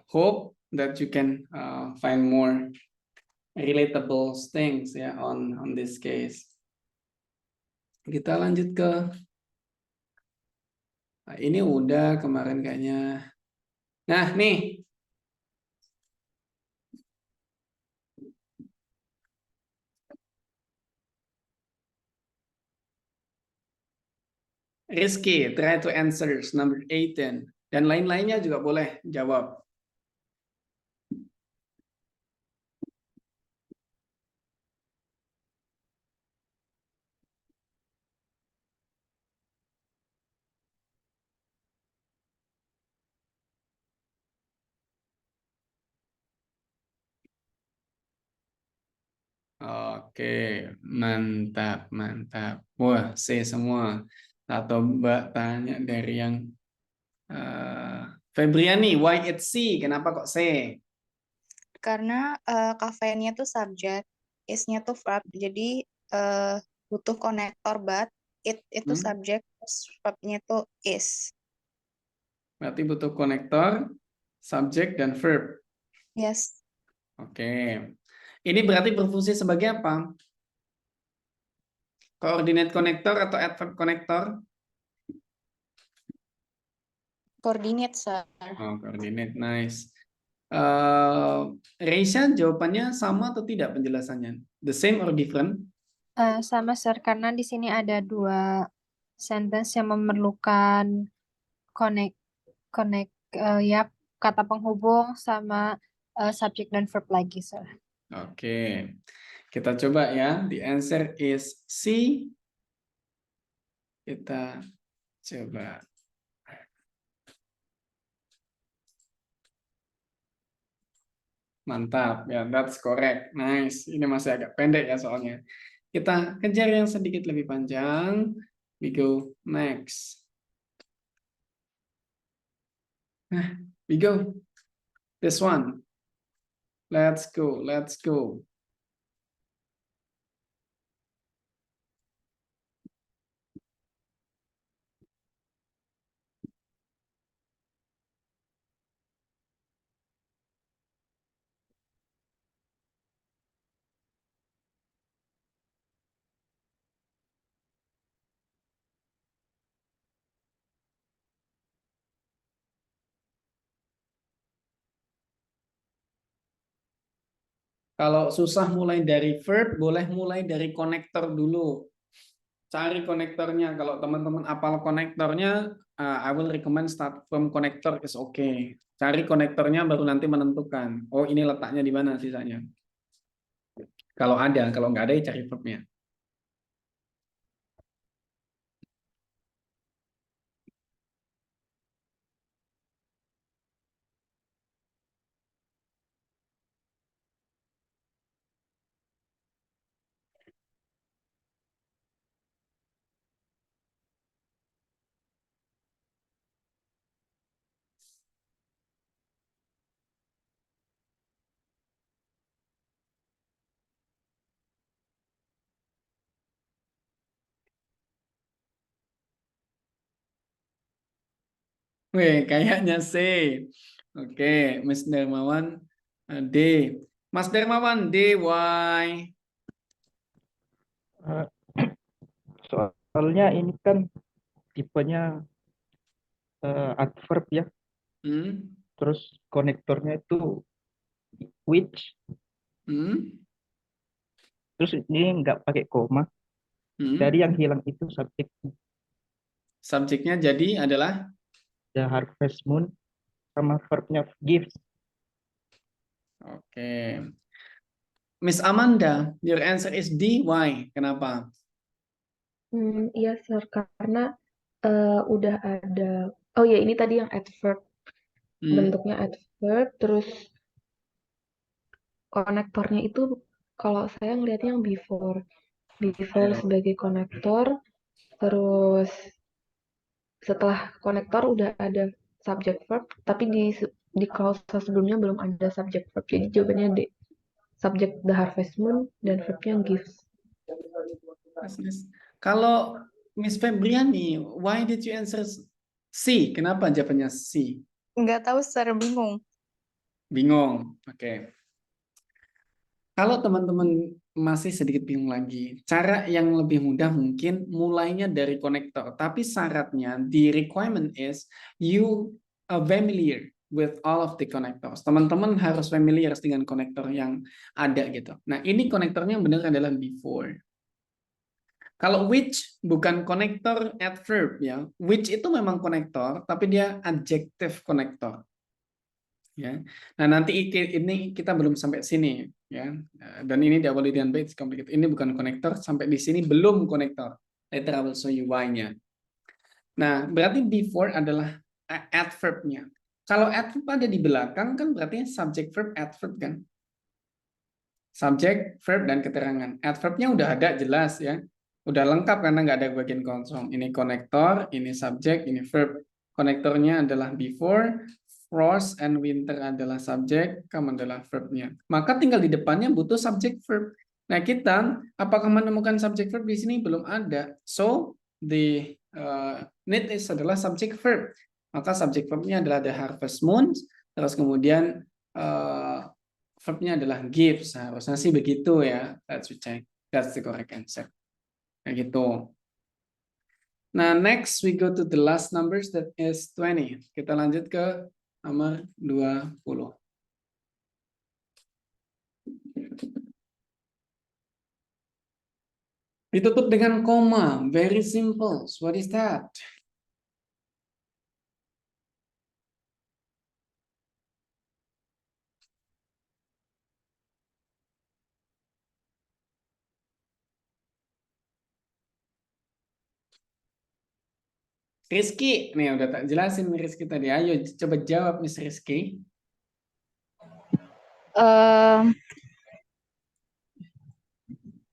Hope that you can find more relatable things ya on this case. Kita lanjut ke ini udah kemarin kayaknya. Nah, nih. Rizky, try to answer number 18. Dan lain-lainnya juga boleh jawab. Oke, mantap, mantap. Wah, C semua. Atau Mbak tanya dari yang Febriani, why it's C? Kenapa kok C? Karena kafeinnya tuh subjek, is-nya tuh verb. Jadi butuh konektor, but it itu subjek, terus verb-nya tuh is. Berarti butuh konektor, subjek, dan verb. Yes. Oke. Ini berarti berfungsi sebagai apa? Coordinate connector atau adverb connector? Coordinate, sir. Oh, coordinate, nice. Reisha, jawabannya sama atau tidak penjelasannya? The same or different? Sama, Sir, karena di sini ada 2 sentence yang memerlukan connect connect ya kata penghubung sama subjek dan verb lagi, Sir. Oke. Kita coba ya. The answer is C. Kita coba. Mantap, ya, that's correct. Nice. Ini masih agak pendek ya soalnya. Kita kejar yang sedikit lebih panjang. We go next. Nah, we go. This one. Let's go, let's go. Kalau susah mulai dari verb, boleh mulai dari konektor dulu. Cari konektornya. Kalau teman-teman apal konektornya, I will recommend start from connector is okay. Cari konektornya baru nanti menentukan. Oh, ini letaknya di mana sisanya. Kalau ada, kalau nggak ada ya cari verbnya. Wih, kayaknya C. Oke, Miss Dermawan D. Mas Dermawan D, why? Eh, Soalnya ini kan tipenya adverb ya, Hmm? terus konektornya itu which, Hmm? terus ini nggak pakai koma, Hmm? jadi yang hilang itu subjek Subjeknya jadi adalah the harvest moon sama verbnya gives. oke. Miss Amanda, your answer is D, why? Kenapa? Iya, Sir, karena udah ada. Oh ya, ini tadi yang adverb, Hmm? bentuknya adverb, terus konektornya itu kalau saya ngelihatnya yang before sebagai konektor, terus setelah konektor udah ada subject verb, tapi di klausa sebelumnya belum ada subject verb. Jadi jawabannya D. Subject the harvest moon dan verbnya gives. Kalau Miss Febriani, why did you answer C? Kenapa jawabannya C? Nggak tahu, Sir, bingung. Bingung. Oke. Kalau teman-teman masih sedikit bingung lagi, cara yang lebih mudah mungkin mulainya dari konektor. Tapi syaratnya, the requirement is you are familiar with all of the connectors. Teman-teman harus familiar dengan konektor yang ada gitu. Nah, ini konektornya yang benar adalah before. Kalau which bukan konektor adverb ya. Which itu memang konektor, tapi dia adjective konektor. Ya. Nah, nanti ini kita belum sampai sini ya. Dan ini diawali dengan B, it's complicated. Ini bukan konektor, sampai di sini belum konektor. Later I will show you why-nya. Nah, berarti before adalah adverb-nya. Kalau adverb ada di belakang kan berarti subject verb adverb kan. Subject, verb, dan keterangan. Adverb-nya udah ada jelas ya. Udah lengkap karena nggak ada bagian kosong. Ini konektor, ini subject, ini verb. Konektornya adalah before, frost and winter adalah subject, come adalah verbnya. Maka tinggal di depannya butuh subject verb. Nah, kita apakah menemukan subject verb di sini? Belum ada. So, the need is adalah subject verb. Maka subject verbnya adalah the harvest moon, terus kemudian verbnya adalah gives. Harusnya sih begitu ya. Let's check. That's the correct answer. Kayak gitu. Nah, next we go to the last numbers that is 20. Kita lanjut ke nomor 20. Ditutup dengan koma. Very simple. What is that? Rizky, nih udah tak jelasin Rizky tadi. Ayo coba jawab Miss Rizky.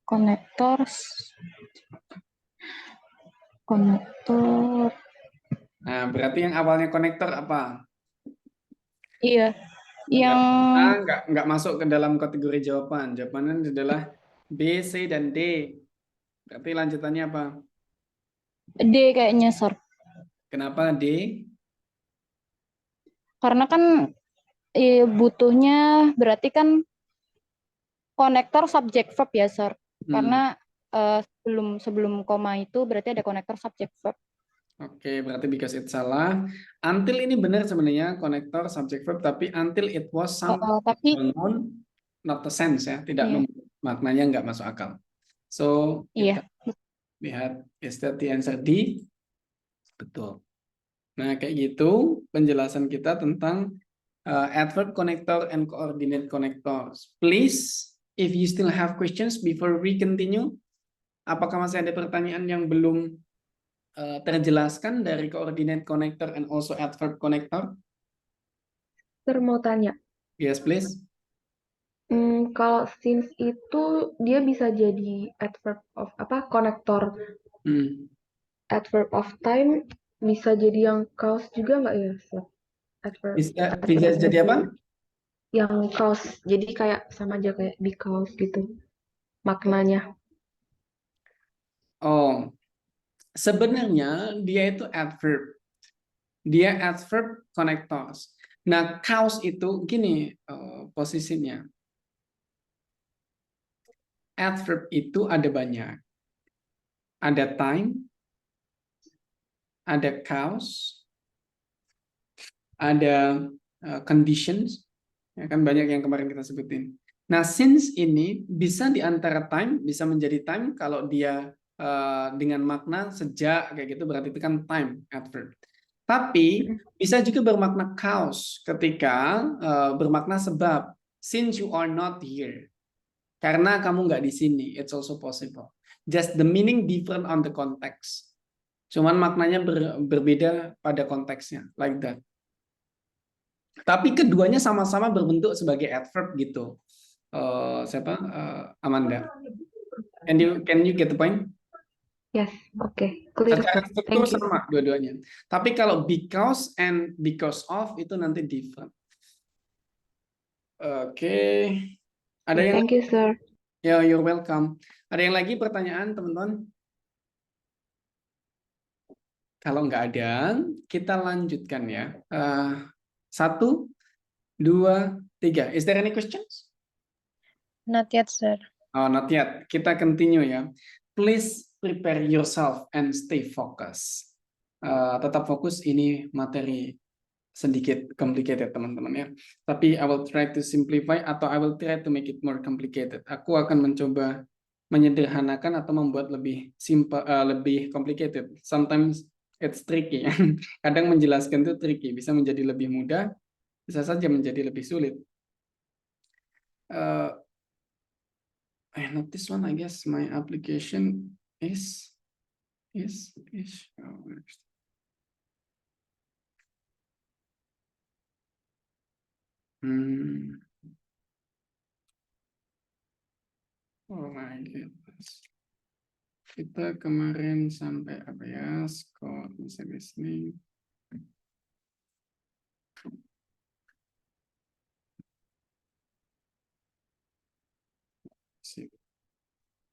Konektor. Nah, berarti yang awalnya konektor apa? Iya, yang Nggak masuk ke dalam kategori jawaban. Jawabannya adalah B, C, dan D. Berarti lanjutannya apa? D kayaknya, Sir. Kenapa D? Karena kan butuhnya berarti kan konektor subject verb ya, Sir. Karena sebelum koma itu berarti ada konektor subject verb. Oke, berarti because it salah. Until ini benar sebenarnya konektor subject verb, tapi until it was something Tapi unknown, not the sense ya, tidak Iya. maknanya nggak masuk akal. So Iya. kita lihat is that the answer D? Betul. Nah kayak gitu penjelasan kita tentang adverb connector and coordinate connectors. Please, if you still have questions before we continue, apakah masih ada pertanyaan yang belum terjelaskan dari coordinate connector and also adverb connector? Sir, mau tanya. Yes, please. Kalau since itu dia bisa jadi adverb of konektor. Adverb of time bisa jadi yang cause juga nggak ya, Sir? Adverb. Bisa jadi apa? Yang cause. Jadi kayak sama aja kayak because gitu. Maknanya. Oh, sebenarnya dia itu adverb. Dia adverb connectors. Nah, cause itu gini posisinya. Adverb itu ada banyak. Ada time, ada cause, ada conditions, ya kan banyak yang kemarin kita sebutin. Nah, since ini bisa di antara time, bisa menjadi time kalau dia dengan makna sejak kayak gitu, berarti itu kan time adverb. Tapi bisa juga bermakna cause ketika bermakna sebab. Since you are not here, karena kamu nggak di sini, it's also possible. Just the meaning different on the context. Cuman maknanya berbeda pada konteksnya, like that. Tapi keduanya sama-sama berbentuk sebagai adverb gitu. Amanda? Can you get the point? Yes, oke, clear Secara sir. struktur Thank you. sama dua-duanya. Tapi kalau because and because of itu nanti different. Oke. Ada yang Thank you sir. ya, you're welcome. Ada yang lagi pertanyaan, teman-teman? Kalau nggak ada, kita lanjutkan ya. 1, 2, 3. Is there any questions? Not yet, sir. Oh, not yet. Kita continue ya. Please prepare yourself and stay focused. Tetap fokus, ini materi sedikit complicated teman-teman ya. Tapi I will try to simplify atau I will try to make it more complicated. Aku akan mencoba menyederhanakan atau membuat lebih simple, lebih complicated. Sometimes it's tricky. Kadang menjelaskan itu tricky, bisa menjadi lebih mudah, bisa saja menjadi lebih sulit. I not this one. I guess my application is. Oh, oh my goodness. Kita kemarin sampai apa ya? Score message listening.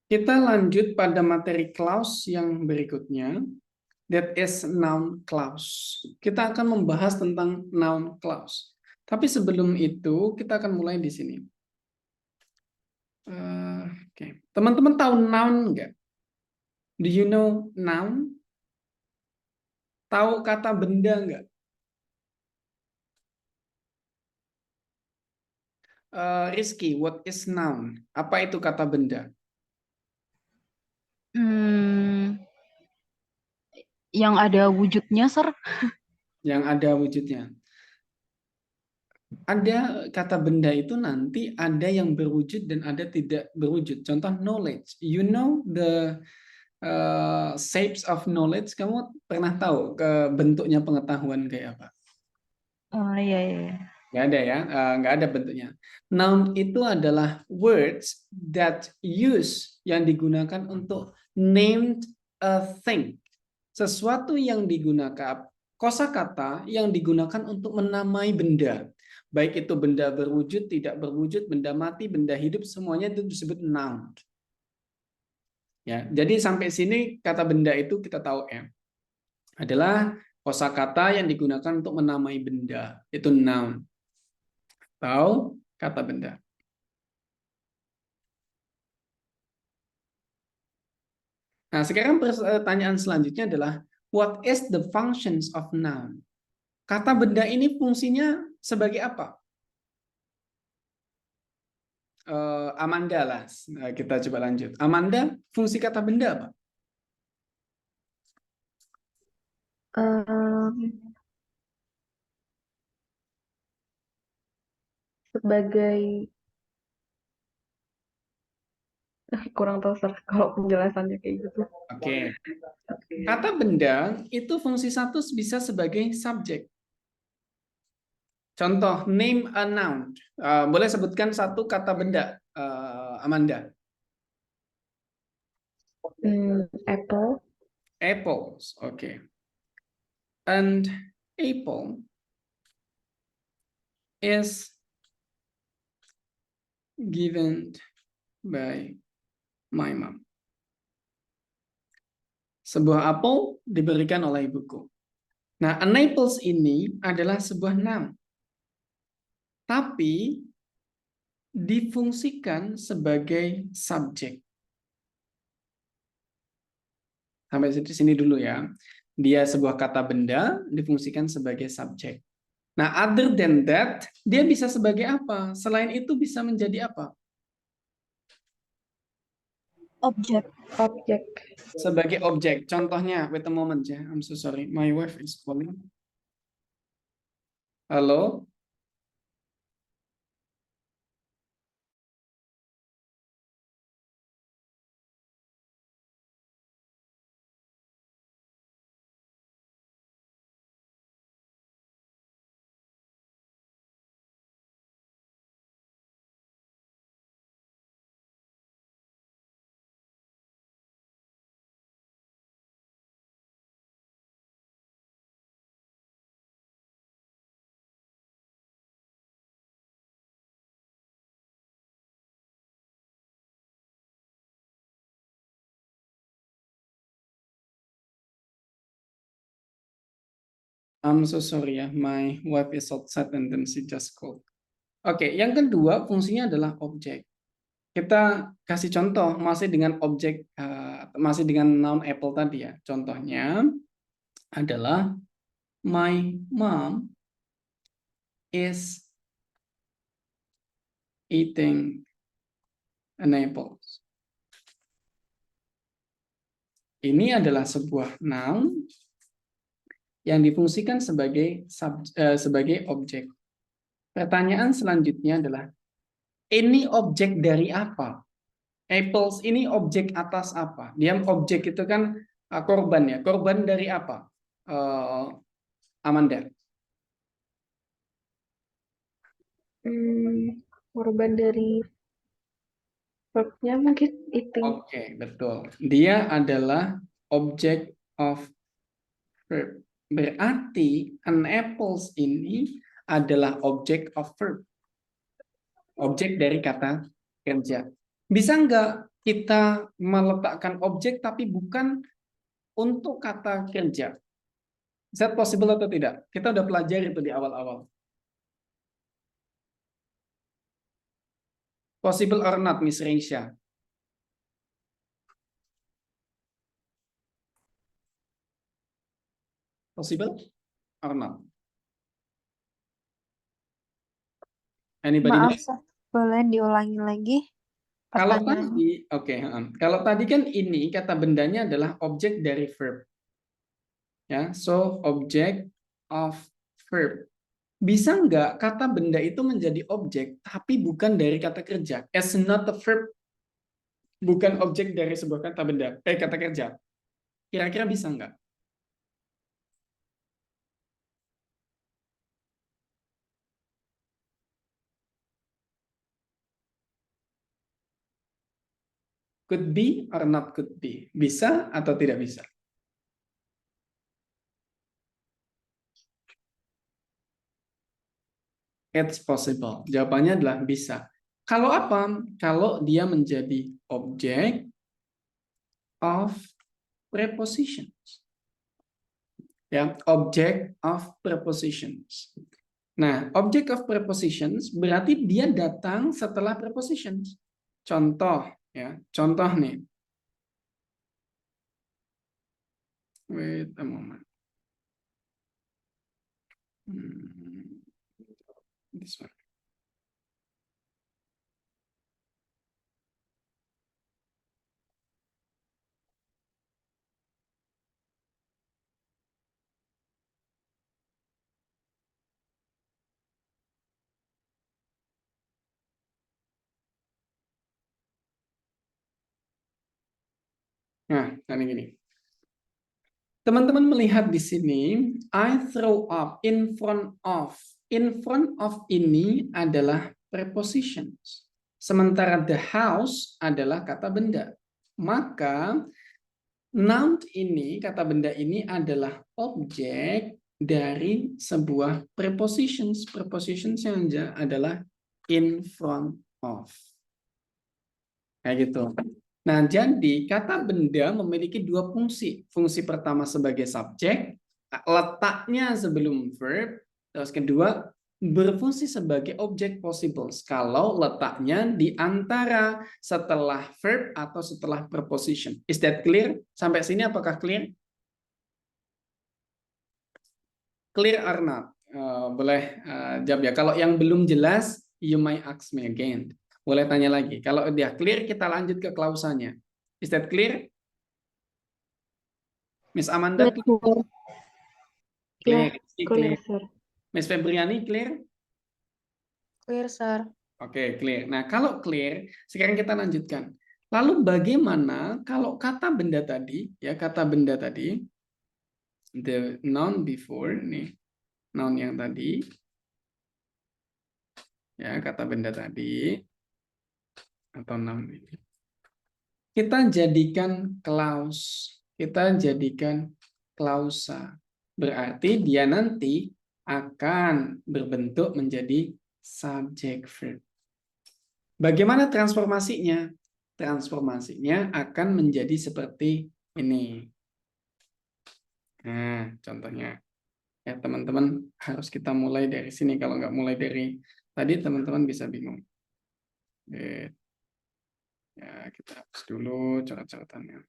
Kita lanjut pada materi clause yang berikutnya. That is noun clause. Kita akan membahas tentang noun clause. Tapi sebelum itu kita akan mulai di sini. Oke. Teman-teman tahu noun nggak? Do you know noun? Tahu kata benda nggak? Rizky, what is noun? Apa itu kata benda? Yang ada wujudnya, Sir. Yang ada wujudnya. Ada kata benda itu nanti ada yang berwujud dan ada tidak berwujud. Contoh knowledge. You know the shapes of knowledge. Kamu pernah tahu ke bentuknya pengetahuan kayak apa? Oh iya. Nggak ada ya, nggak ada bentuknya. Noun itu adalah words that use, yang digunakan untuk named a thing. Sesuatu yang digunakan, kosakata yang digunakan untuk menamai benda. Baik itu benda berwujud, tidak berwujud, benda mati, benda hidup, semuanya itu disebut noun. Ya, jadi sampai sini kata benda itu kita tahu ya. Adalah kosakata yang digunakan untuk menamai benda. Itu noun. Atau kata benda. Nah, sekarang pertanyaan selanjutnya adalah what is the functions of noun? Kata benda ini fungsinya sebagai apa? Amanda lah, kita coba lanjut. Amanda, fungsi kata benda apa? Sebagai kurang tahu sir kalau penjelasannya kayak gitu. Oke. Kata benda itu fungsi satu bisa sebagai subjek. Contoh, name a noun. Boleh sebutkan satu kata benda, Amanda? Apple. Apples, okay. And apple is given by my mom. Sebuah apel diberikan oleh ibuku. Nah, an apples ini adalah sebuah noun, tapi difungsikan sebagai subjek. Sampai sini dulu ya. Dia sebuah kata benda difungsikan sebagai subjek. Nah, other than that, dia bisa sebagai apa? Selain itu bisa menjadi apa? Objek. Objek. Sebagai objek. Contohnya, wait a moment ya. I'm so sorry. My wife is calling. Halo? I'm so sorry ya, my wife is outside and then she just called. Oke, yang kedua fungsinya adalah objek. Kita kasih contoh masih dengan objek, masih dengan noun apple tadi ya. Contohnya adalah my mom is eating an apple. Ini adalah sebuah noun yang difungsikan sebagai sebagai objek. Pertanyaan selanjutnya adalah, ini objek dari apa? Apples ini objek atas apa? Dia objek itu kan korban ya. Korban dari apa? Amanda. Korban dari verbnya mungkin eating. Oke, betul. Dia adalah object of verb. Berarti an apples ini adalah object of verb. Objek dari kata kerja. Bisa nggak kita meletakkan objek tapi bukan untuk kata kerja? Is that possible atau tidak? Kita udah pelajari itu di awal-awal. Possible or not, Miss Reisha? Possible or not? Anybody know? Maaf, Sir. Boleh diulangi lagi Kalau pertanyaannya? tadi, oke, kalau tadi kan ini kata bendanya adalah objek dari verb. Ya, so object of verb. Bisa nggak kata benda itu menjadi objek tapi bukan dari kata kerja? As not a verb, bukan objek dari sebuah kata benda, kata kerja. Kira-kira bisa nggak? Could be or not could be. Bisa atau tidak bisa? It's possible. Jawabannya adalah bisa. Kalau apa? Kalau dia menjadi objek of prepositions. Ya, object of prepositions. Nah, object of prepositions berarti dia datang setelah prepositions. Contoh, ya, contoh nih. Wait a moment. This one. Nah, ini gini. Teman-teman melihat di sini, I throw up in front of. In front of ini adalah prepositions. Sementara the house adalah kata benda. Maka noun ini, kata benda ini adalah objek dari sebuah prepositions. Prepositions yang adalah in front of. Kayak gitu. Nah, jadi kata benda memiliki dua fungsi. Fungsi pertama sebagai subjek, letaknya sebelum verb. Terus kedua, berfungsi sebagai object possibles kalau letaknya di antara setelah verb atau setelah preposition. Is that clear? Sampai sini apakah clear? Clear or not? Boleh jawab ya. Kalau yang belum jelas, you might ask me again. Boleh tanya lagi. Kalau udah clear, kita lanjut ke klausanya. Is that clear? Miss Amanda? Yes, sir. Clear. Ya, clear, sir. Miss Febriani, clear? Clear, sir. Oke, clear. Nah, kalau clear, sekarang kita lanjutkan. Lalu bagaimana kalau kata benda tadi, ya kata benda tadi, the noun before, nih, noun yang tadi, ya kata benda tadi, atau noun ini, kita jadikan clause, kita jadikan klausa. Berarti dia nanti akan berbentuk menjadi subject verb. Bagaimana transformasinya? Transformasinya akan menjadi seperti ini. Nah, contohnya. Ya, teman-teman harus kita mulai dari sini. Kalau nggak mulai dari tadi, teman-teman bisa bingung. Oke. Ya, kita hapus dulu coret-coretannya.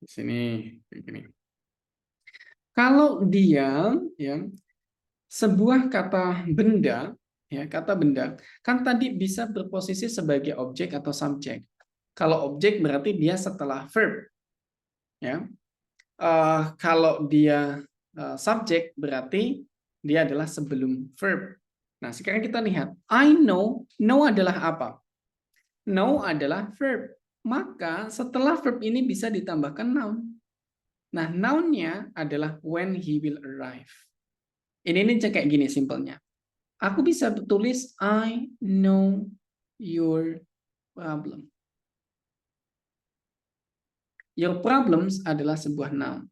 Di sini begini. Kalau dia ya sebuah kata benda ya kata benda kan tadi bisa berposisi sebagai objek atau subjek. Kalau objek berarti dia setelah verb ya. Kalau dia subjek berarti dia adalah sebelum verb. Nah, sekarang kita lihat I know adalah apa? Know adalah verb. Maka setelah verb ini bisa ditambahkan noun. Nah, noun-nya adalah when he will arrive. Ini kayak gini simpelnya. Aku bisa tulis I know your problem. Your problems adalah sebuah noun.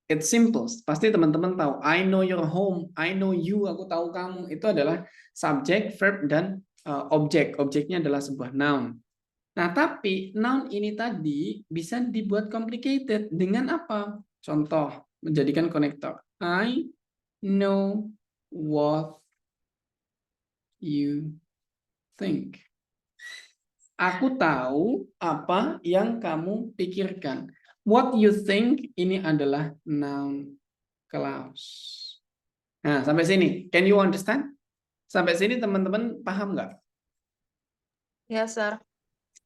It's simple. Pasti teman-teman tahu. I know your home. I know you. Aku tahu kamu. Itu adalah subjek, verb, dan objek. Objeknya adalah sebuah noun. Nah, tapi noun ini tadi bisa dibuat complicated dengan apa? Contoh, menjadikan konektor. I know what you think. Aku tahu apa yang kamu pikirkan. What you think ini adalah noun clause. Nah, sampai sini. Can you understand? Sampai sini teman-teman paham nggak? Yes, sir.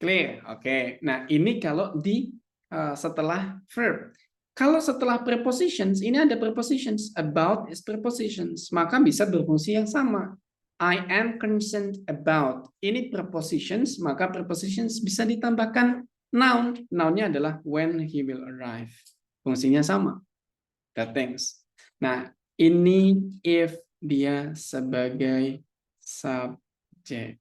Clear, oke. Nah, ini kalau di setelah verb. Kalau setelah prepositions, ini ada prepositions. About is prepositions. Maka bisa berfungsi yang sama. I am concerned about. Ini prepositions, maka prepositions bisa ditambahkan noun. Noun-nya adalah when he will arrive. Fungsinya sama. That things. Nah, ini if dia sebagai subjek.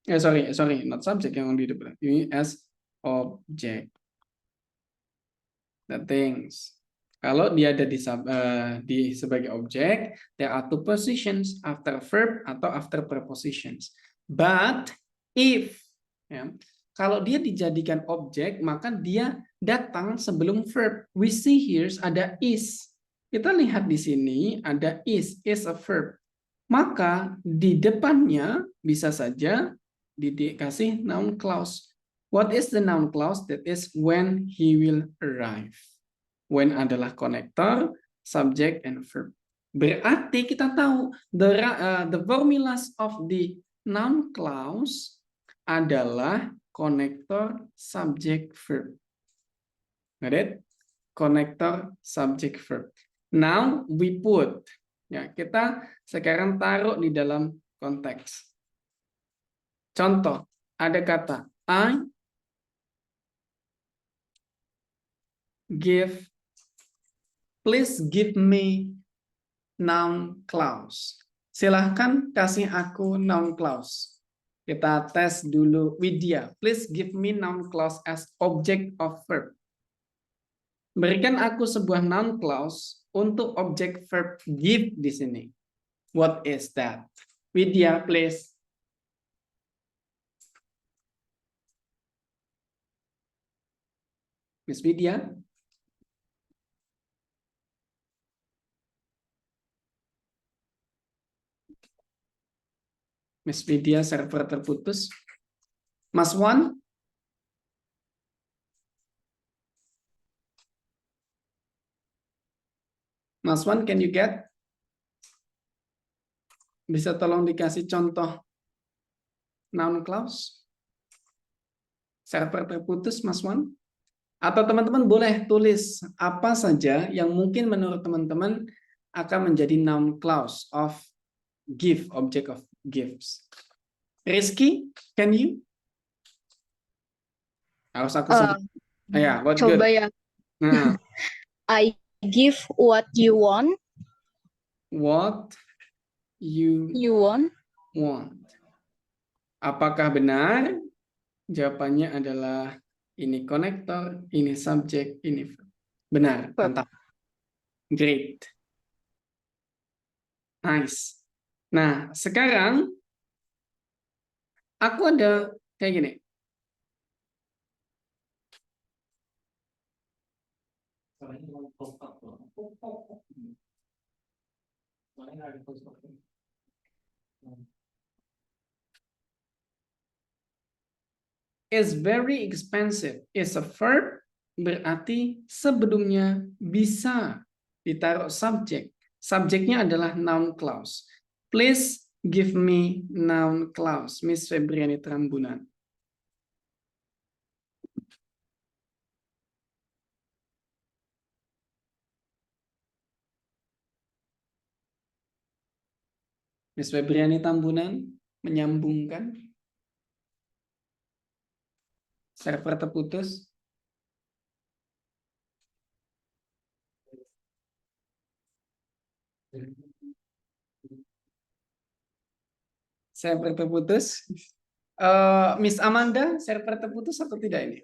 Sorry, not subject yang di depan. Ini as object. The things. Kalau dia ada di sebagai objek, there are two positions after verb atau after prepositions. But if ya, kalau dia dijadikan objek, maka dia datang sebelum verb. We see here ada is. Kita lihat di sini ada is a verb. Maka di depannya bisa saja dikasih noun clause. What is the noun clause? That is when he will arrive. When adalah konektor, subject, and verb. Berarti kita tahu the formulas of the noun clause adalah konektor, subject, verb. Got it? Konektor, subject, verb. Now we put. Ya, kita sekarang taruh di dalam konteks. Contoh, ada kata I please give me noun clause. Silahkan kasih aku noun clause. Kita tes dulu Widya. Please give me noun clause as object of verb. Berikan aku sebuah noun clause untuk objek verb give di sini. What is that? Widya, please. Miss Widya. Miss Widya, server terputus. Mas Wan. Mas Wan, can you get? Bisa tolong dikasih contoh noun clause? Server terputus, Mas Wan? Atau teman-teman boleh tulis apa saja yang mungkin menurut teman-teman akan menjadi noun clause of give, object of gives. Rizky, can you? Harus aku sebut. Ya, what good? Coba ya. Nah, I give what you want. what you Want. Apakah benar? Jawabannya adalah ini konektor, ini subjek, ini verb. Benar, Verb. mantap. Great. Nice. Nah, sekarang aku ada kayak gini. Is very expensive is a verb, berarti sebelumnya bisa ditaruh subjek. Subjeknya adalah noun clause. Please give me noun clause, Miss Febriani Trambunan. Miss Febriani Tambunan menyambungkan. Server terputus. Server terputus. Miss Amanda, server terputus atau tidak ini?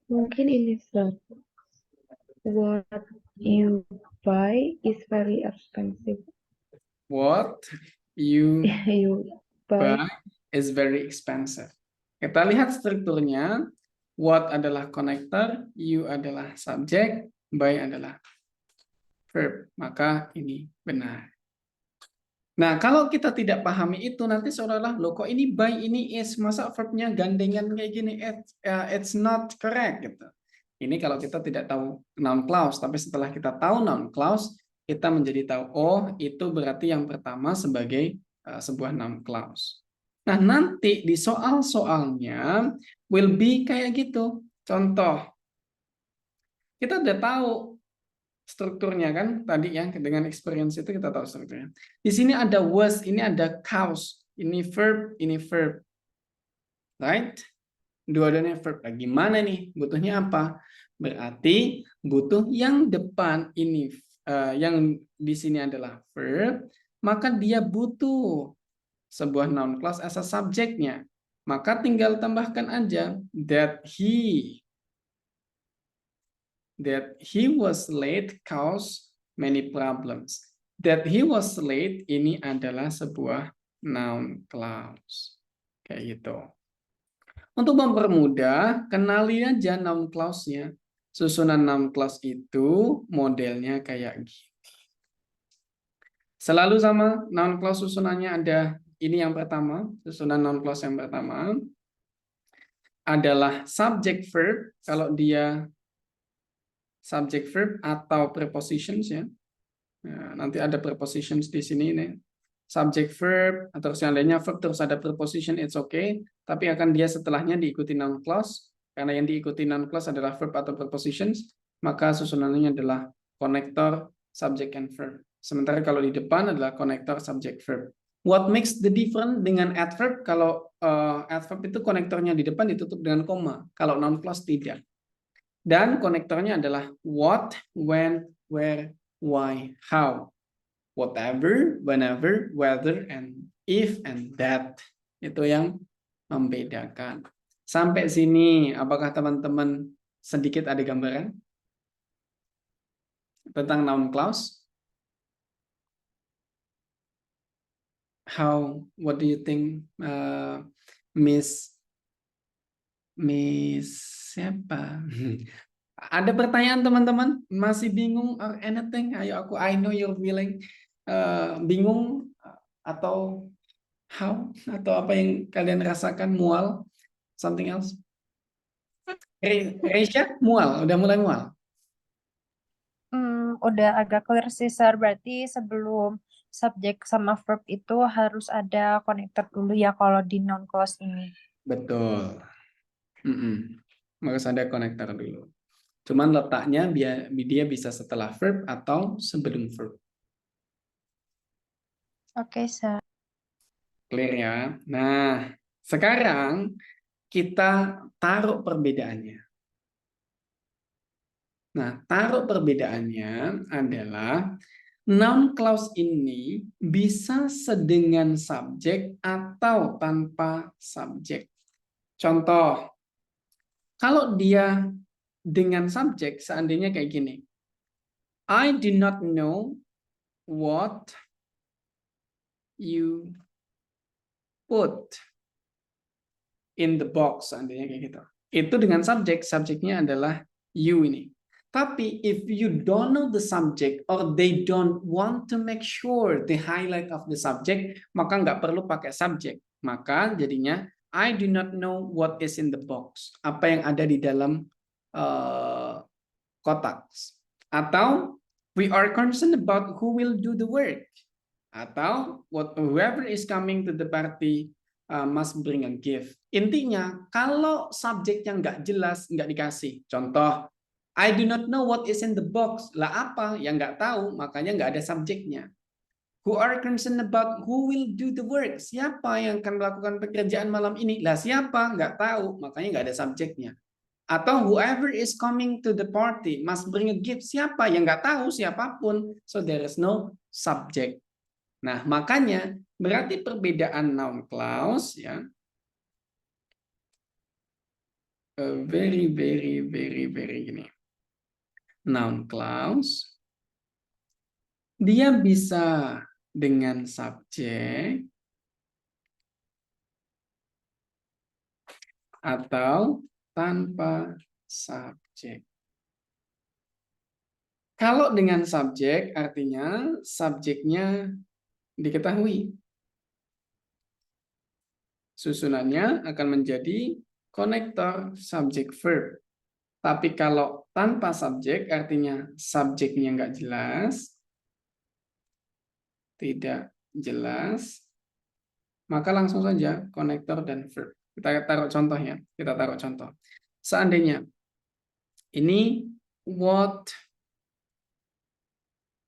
Mungkin ini, Sir. What you buy is very expensive. What you You buy buy is very expensive. Kita lihat strukturnya. What adalah konektor, you adalah subjek, buy adalah verb. Maka ini benar. Nah, kalau kita tidak pahami itu, nanti seolah-olah, loh kok ini buy, ini is, masa verbnya gandengan kayak gini, it's not correct, gitu. Ini kalau kita tidak tahu noun clause, tapi setelah kita tahu noun clause, kita menjadi tahu, oh itu berarti yang pertama sebagai sebuah noun clause. Nah, nanti di soal-soalnya will be kayak gitu. Contoh, kita udah tahu strukturnya kan tadi ya, dengan experience itu kita tahu strukturnya. Di sini ada was, ini ada cause, ini verb, right? Dua-duanya verb. Nah, gimana nih? Butuhnya apa? Berarti butuh yang depan ini, yang di sini adalah verb, maka dia butuh sebuah noun clause as a subjeknya. Maka tinggal tambahkan aja that he was late caused many problems. That he was late ini adalah sebuah noun clause. Kayak gitu. Untuk mempermudah, kenali aja noun clause-nya. Susunan noun clause itu modelnya kayak gini. Selalu sama, noun clause susunannya ada ini yang pertama, susunan noun clause yang pertama adalah subject verb, kalau dia subject verb atau prepositions ya. Nah, nanti ada prepositions di sini nih. Subject verb atau seandainya verb terus ada preposition, it's okay, tapi akan dia setelahnya diikuti noun clause. Karena yang diikuti noun clause adalah verb atau prepositions, maka susunannya adalah connector, subject and verb. Sementara kalau di depan adalah connector, subject, verb. What makes the difference dengan adverb? Kalau adverb itu konektornya di depan ditutup dengan koma. Kalau noun clause tidak. Dan konektornya adalah what, when, where, why, how. Whatever, whenever, whether, and if, and that. Itu yang membedakan. Sampai sini, apakah teman-teman sedikit ada gambaran tentang noun clause? What do you think, Miss siapa? Ada pertanyaan teman-teman? Masih bingung or anything? Ayo I know you're feeling bingung atau atau apa yang kalian rasakan, mual, something else? Reisha, mual, udah mulai mual. Udah agak clear sih, Sir. Berarti sebelum subjek sama verb itu harus ada konektor dulu ya kalau di noun clause ini. Betul. Harus ada konektor dulu. Cuman letaknya dia bisa setelah verb atau sebelum verb. Oke, Sir. Clear ya? Nah, sekarang kita taruh perbedaannya. Nah, taruh perbedaannya adalah noun clause ini bisa sedengan subjek atau tanpa subjek. Contoh, kalau dia dengan subjek, seandainya kayak gini. I do not know what you put in the box, seandainya kayak gitu. Itu dengan subjek, subjeknya adalah you ini. Tapi if you don't know the subject or they don't want to make sure the highlight of the subject, maka nggak perlu pakai subjek. Maka jadinya I do not know what is in the box. Apa yang ada di dalam kotak. Atau we are concerned about who will do the work. Atau whoever is coming to the party must bring a gift. Intinya, kalau subjeknya nggak jelas, nggak dikasih. Contoh, I do not know what is in the box. Lah apa? Yang nggak tahu, makanya nggak ada subjeknya. Who are concerned about who will do the work. Siapa yang akan melakukan pekerjaan malam ini? Lah siapa? Nggak tahu, makanya nggak ada subjeknya. Atau whoever is coming to the party must bring a gift. Siapa? Yang nggak tahu, siapapun. So there is no subject. Nah, makanya berarti perbedaan noun clause ya. Very gini. Noun clause dia bisa dengan subjek atau tanpa subjek. Kalau dengan subjek artinya subjeknya diketahui. Susunannya akan menjadi konektor subjek verb. Tapi kalau tanpa subjek artinya subjeknya nggak jelas, tidak jelas, maka langsung saja konektor dan verb. Kita taruh contohnya. Kita taruh contoh. Seandainya ini what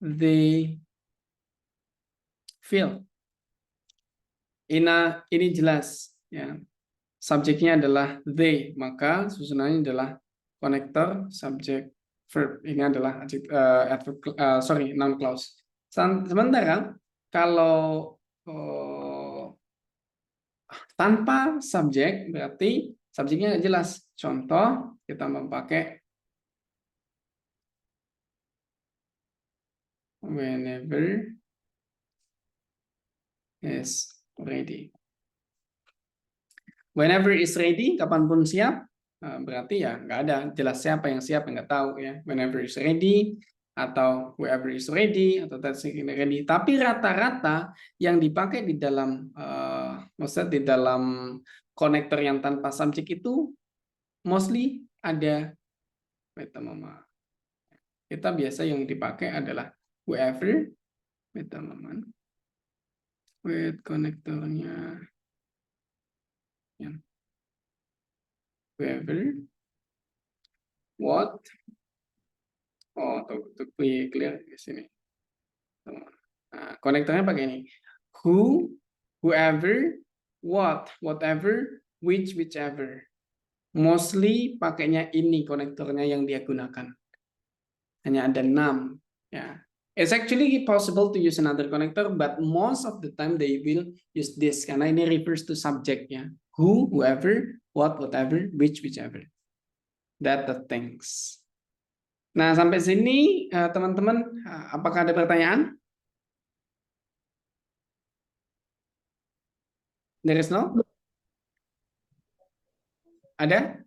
they feel. Ini jelas ya. Subjeknya adalah they, maka susunannya adalah konektor subjek verb. Ini adalah noun clause. Sementara kalau tanpa subjek berarti subjeknya nggak jelas. Contoh, kita memakai whenever is ready. Whenever is ready, kapanpun siap, berarti ya nggak ada jelas siapa yang siap, nggak tahu ya. Whenever is ready atau whoever is ready atau that's ready. Tapi rata-rata yang dipakai di dalam maksudnya di dalam konektor yang tanpa subjek itu mostly ada kita biasa yang dipakai adalah whoever with konektornya whoever, what, untuk clear di sini. Nah, konektornya pakai ini. Who, whoever, what, whatever, which, whichever. Mostly pakainya ini konektornya yang dia gunakan. Hanya ada 6. Ya. It's actually possible to use another connector, but most of the time they will use this karena ini refers to subject ya. who, whoever, what, whatever, whichever. That the things. Nah, sampai sini teman-teman, apakah ada pertanyaan? There is no? Ada?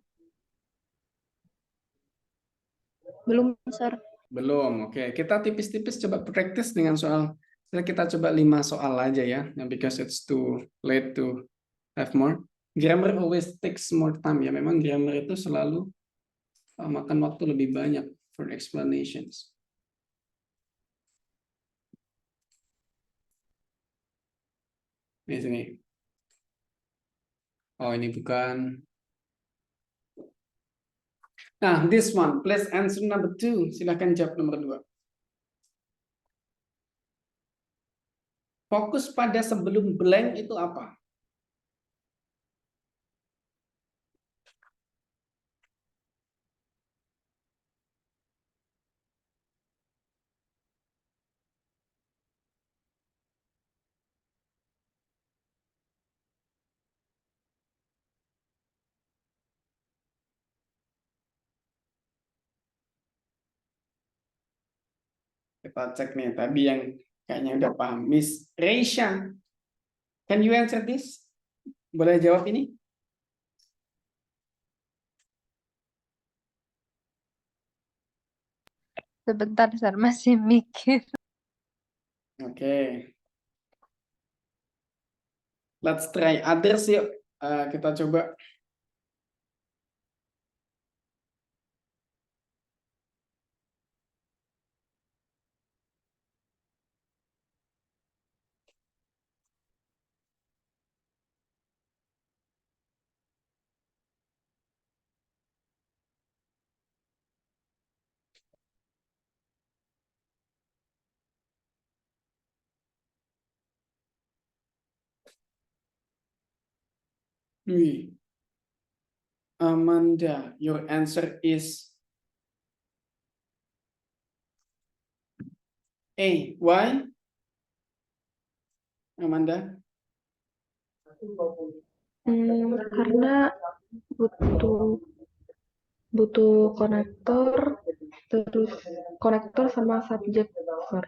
Belum, Sir. Belum. Oke, kita tipis-tipis coba praktis dengan soal. Kita coba 5 soal aja ya, because it's too late to have more. Grammar always takes more time ya. Memang grammar itu selalu makan waktu lebih banyak for explanations. Di sini. Oh, ini bukan. Nah, this one. Please answer number 2. Silahkan jawab nomor 2. Fokus pada sebelum blank itu apa? Kita cek nih, tadi yang kayaknya udah paham. Miss Reisha, can you answer this? Boleh jawab ini? Sebentar, Sir, masih mikir. Oke. Let's try others yuk. Kita coba. Wih. Amanda, your answer is A. Why? Amanda? Karena butuh konektor, terus konektor sama subjek, Sir.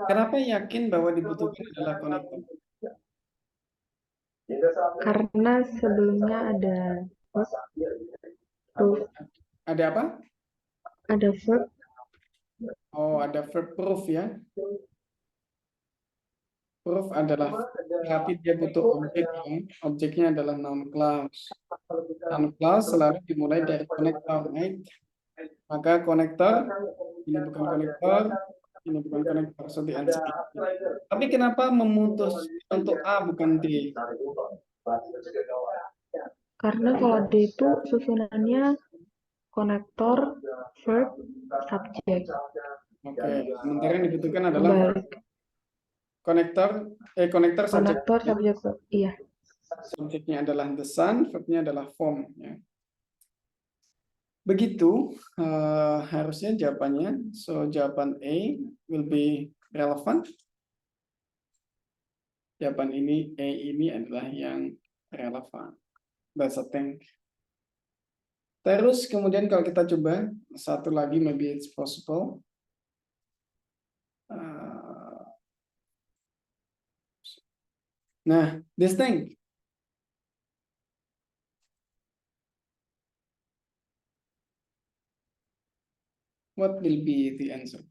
Kenapa yakin bahwa dibutuhkan adalah konektor? Karena sebelumnya ada proof, Ada apa? ada verb, Oh, ada verb proof ya. Proof adalah berarti dia butuh objek ya. Objeknya adalah noun clause. Noun clause selalu dimulai dari konektor, right? Maka konektor ini bukan konektor, ini bukan konektor. So the answer is B. Tapi kenapa memutus untuk A bukan D? karena kalau D itu susunannya konektor, verb, subjek. Oke, sementara yang dibutuhkan adalah Balik. konektor subjek. Konektor, subjek, verb. Iya. Subjeknya adalah the sun, verbnya adalah form. Ya. Begitu harusnya jawabannya. So jawaban A will be relevant. Jawaban ini A ini adalah yang relevan. That's a thing. Terus kemudian kalau kita coba satu lagi, maybe it's possible. Nah, this thing. What will be the answer?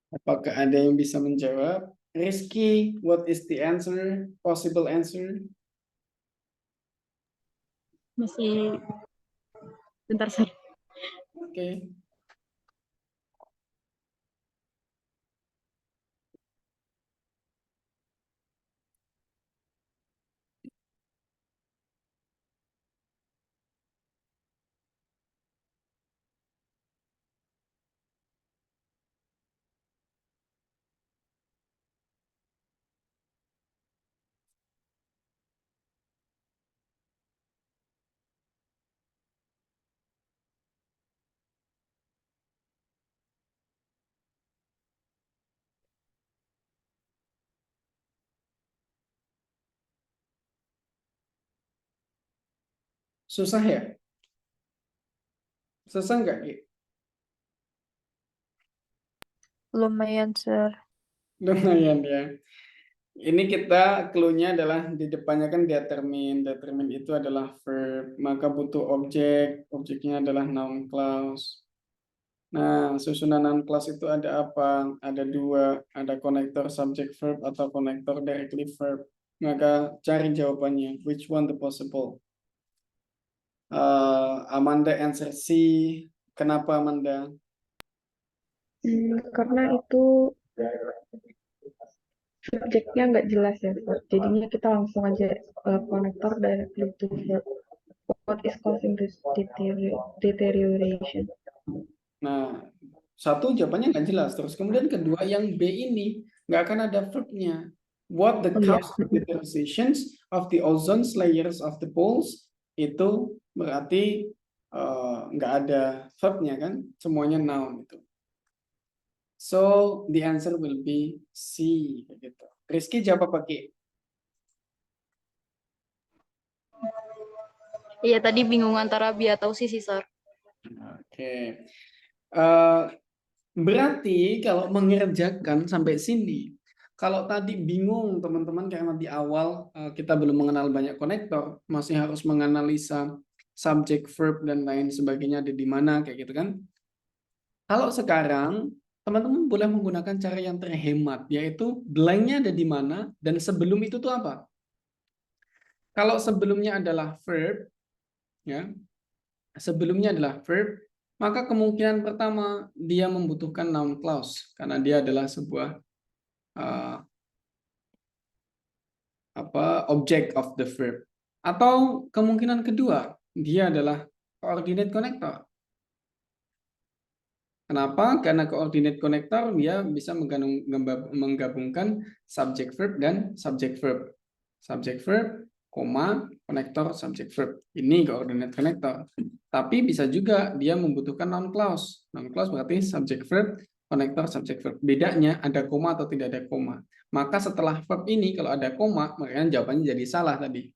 Apakah ada yang bisa menjawab? Rizky, what is the answer? Possible answer? Masih bentar, Sir. Okay. Susah ya? Susah nggak, Ki? Lumayan, Sir. Lumayan ya. Ini kita clue-nya adalah di depannya kan determine. Determine itu adalah verb, maka butuh objek. Objeknya adalah noun clause. Nah, susunan noun clause itu ada apa? Ada dua, ada konektor subject verb atau konektor directly verb. Maka cari jawabannya. Which one the possible? Amanda answer C. Kenapa Amanda? Karena itu subjeknya nggak jelas ya, Sir. Jadinya kita langsung aja konektor directly to verb. What is causing this deterioration? Nah, satu jawabannya nggak jelas. Terus kemudian kedua yang B ini nggak akan ada verbnya. What the Oh, iya. cause of deterioration of the ozone layers of the poles itu berarti nggak ada verbnya kan? Semuanya noun itu. So the answer will be C begitu. Rizky jawab apa Ki? Iya, tadi bingung antara B atau C sih, Sir. Oke. Berarti kalau mengerjakan sampai sini, kalau tadi bingung teman-teman karena di awal kita belum mengenal banyak konektor, masih harus menganalisa subjek, verb dan lain sebagainya ada di mana kayak gitu kan. Kalau sekarang teman-teman boleh menggunakan cara yang terhemat, yaitu blanknya ada di mana dan sebelum itu tuh apa? Kalau sebelumnya adalah verb, ya, sebelumnya adalah verb, maka kemungkinan pertama dia membutuhkan noun clause karena dia adalah sebuah object of the verb. Atau kemungkinan kedua, dia adalah coordinate connector. Kenapa? Karena coordinate connector dia bisa menggabungkan subject verb dan subject verb. Subject verb, koma, konektor subject verb. Ini coordinate connector. Tapi bisa juga dia membutuhkan noun clause. Noun clause berarti subject verb, konektor subject verb. Bedanya ada koma atau tidak ada koma. Maka setelah verb ini kalau ada koma, makanya jawabannya jadi salah tadi.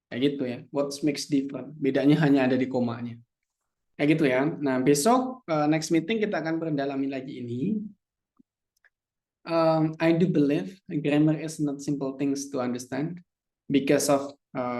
Kayak gitu ya. What makes different? Bedanya hanya ada di komanya. Kayak gitu ya. Nah, besok next meeting kita akan berdalami lagi ini. I do believe grammar is not simple things to understand because of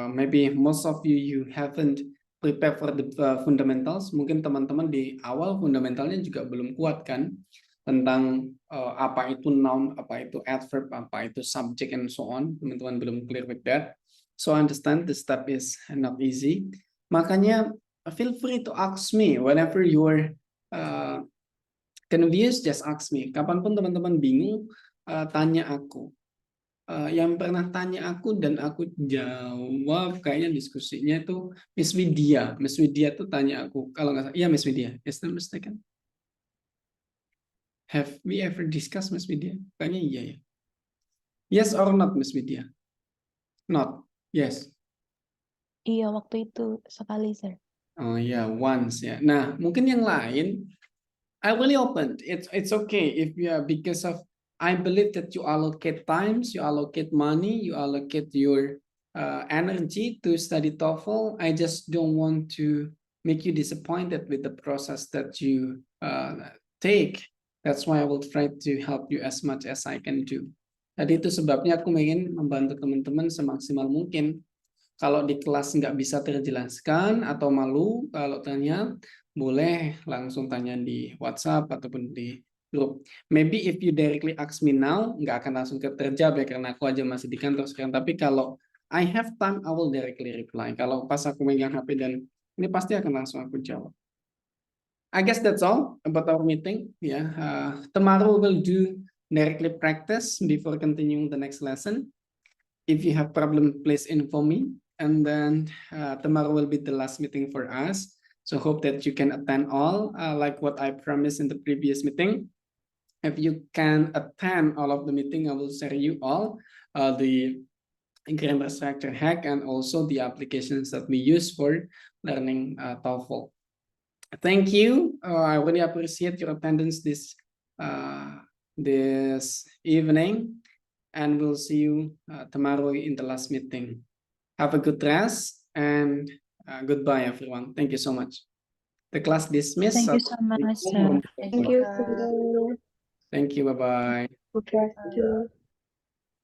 maybe most of you haven't prepared for the fundamentals. Mungkin teman-teman di awal fundamentalnya juga belum kuat kan tentang apa itu noun, apa itu adverb, apa itu subject and so on. Teman-teman belum clear with that. So I understand this step is not easy. Makanya feel free to ask me whenever you're confused, just ask me. Kapanpun teman-teman bingung, tanya aku. Yang pernah tanya aku dan aku jawab, kayaknya diskusinya itu Miss Widya. Miss Widya tuh tanya aku, kalau nggak salah, iya Miss Widya, is that mistaken? Have we ever discussed Miss Widya? Kayaknya iya ya. Yes or not Miss Widya? Not. Yes. Iya, waktu itu sekali, Sir. Oh ya, once ya. Nah, mungkin yang lain, I really opened. It's okay if you are, because of I believe that you allocate times, you allocate money, you allocate your energy to study TOEFL. I just don't want to make you disappointed with the process that you take. That's why I will try to help you as much as I can do. Tadi itu sebabnya aku ingin membantu teman-teman semaksimal mungkin. Kalau di kelas nggak bisa terjelaskan atau malu, kalau tanya boleh langsung tanya di WhatsApp ataupun di group. Maybe if you directly ask me now, nggak akan langsung terjawab ya karena aku aja masih di kantor sekarang. Tapi kalau I have time, I will directly reply. Kalau pas aku megang HP dan ini pasti akan langsung aku jawab. I guess that's all about our meeting. Yeah, tomorrow we'll do directly practice before continuing the next lesson. If you have problem, please inform me. And then tomorrow will be the last meeting for us. So hope that you can attend all, like what I promised in the previous meeting. If you can attend all of the meeting, I will share you all the grammar structure hack and also the applications that we use for learning TOEFL. Thank you. I really appreciate your attendance this evening, and we'll see you tomorrow in the last meeting. Have a good rest and goodbye, everyone. Thank you so much. The class dismissed. Thank you so much, sir. Thank you, sir. Thank you. Bye bye. Good rest too.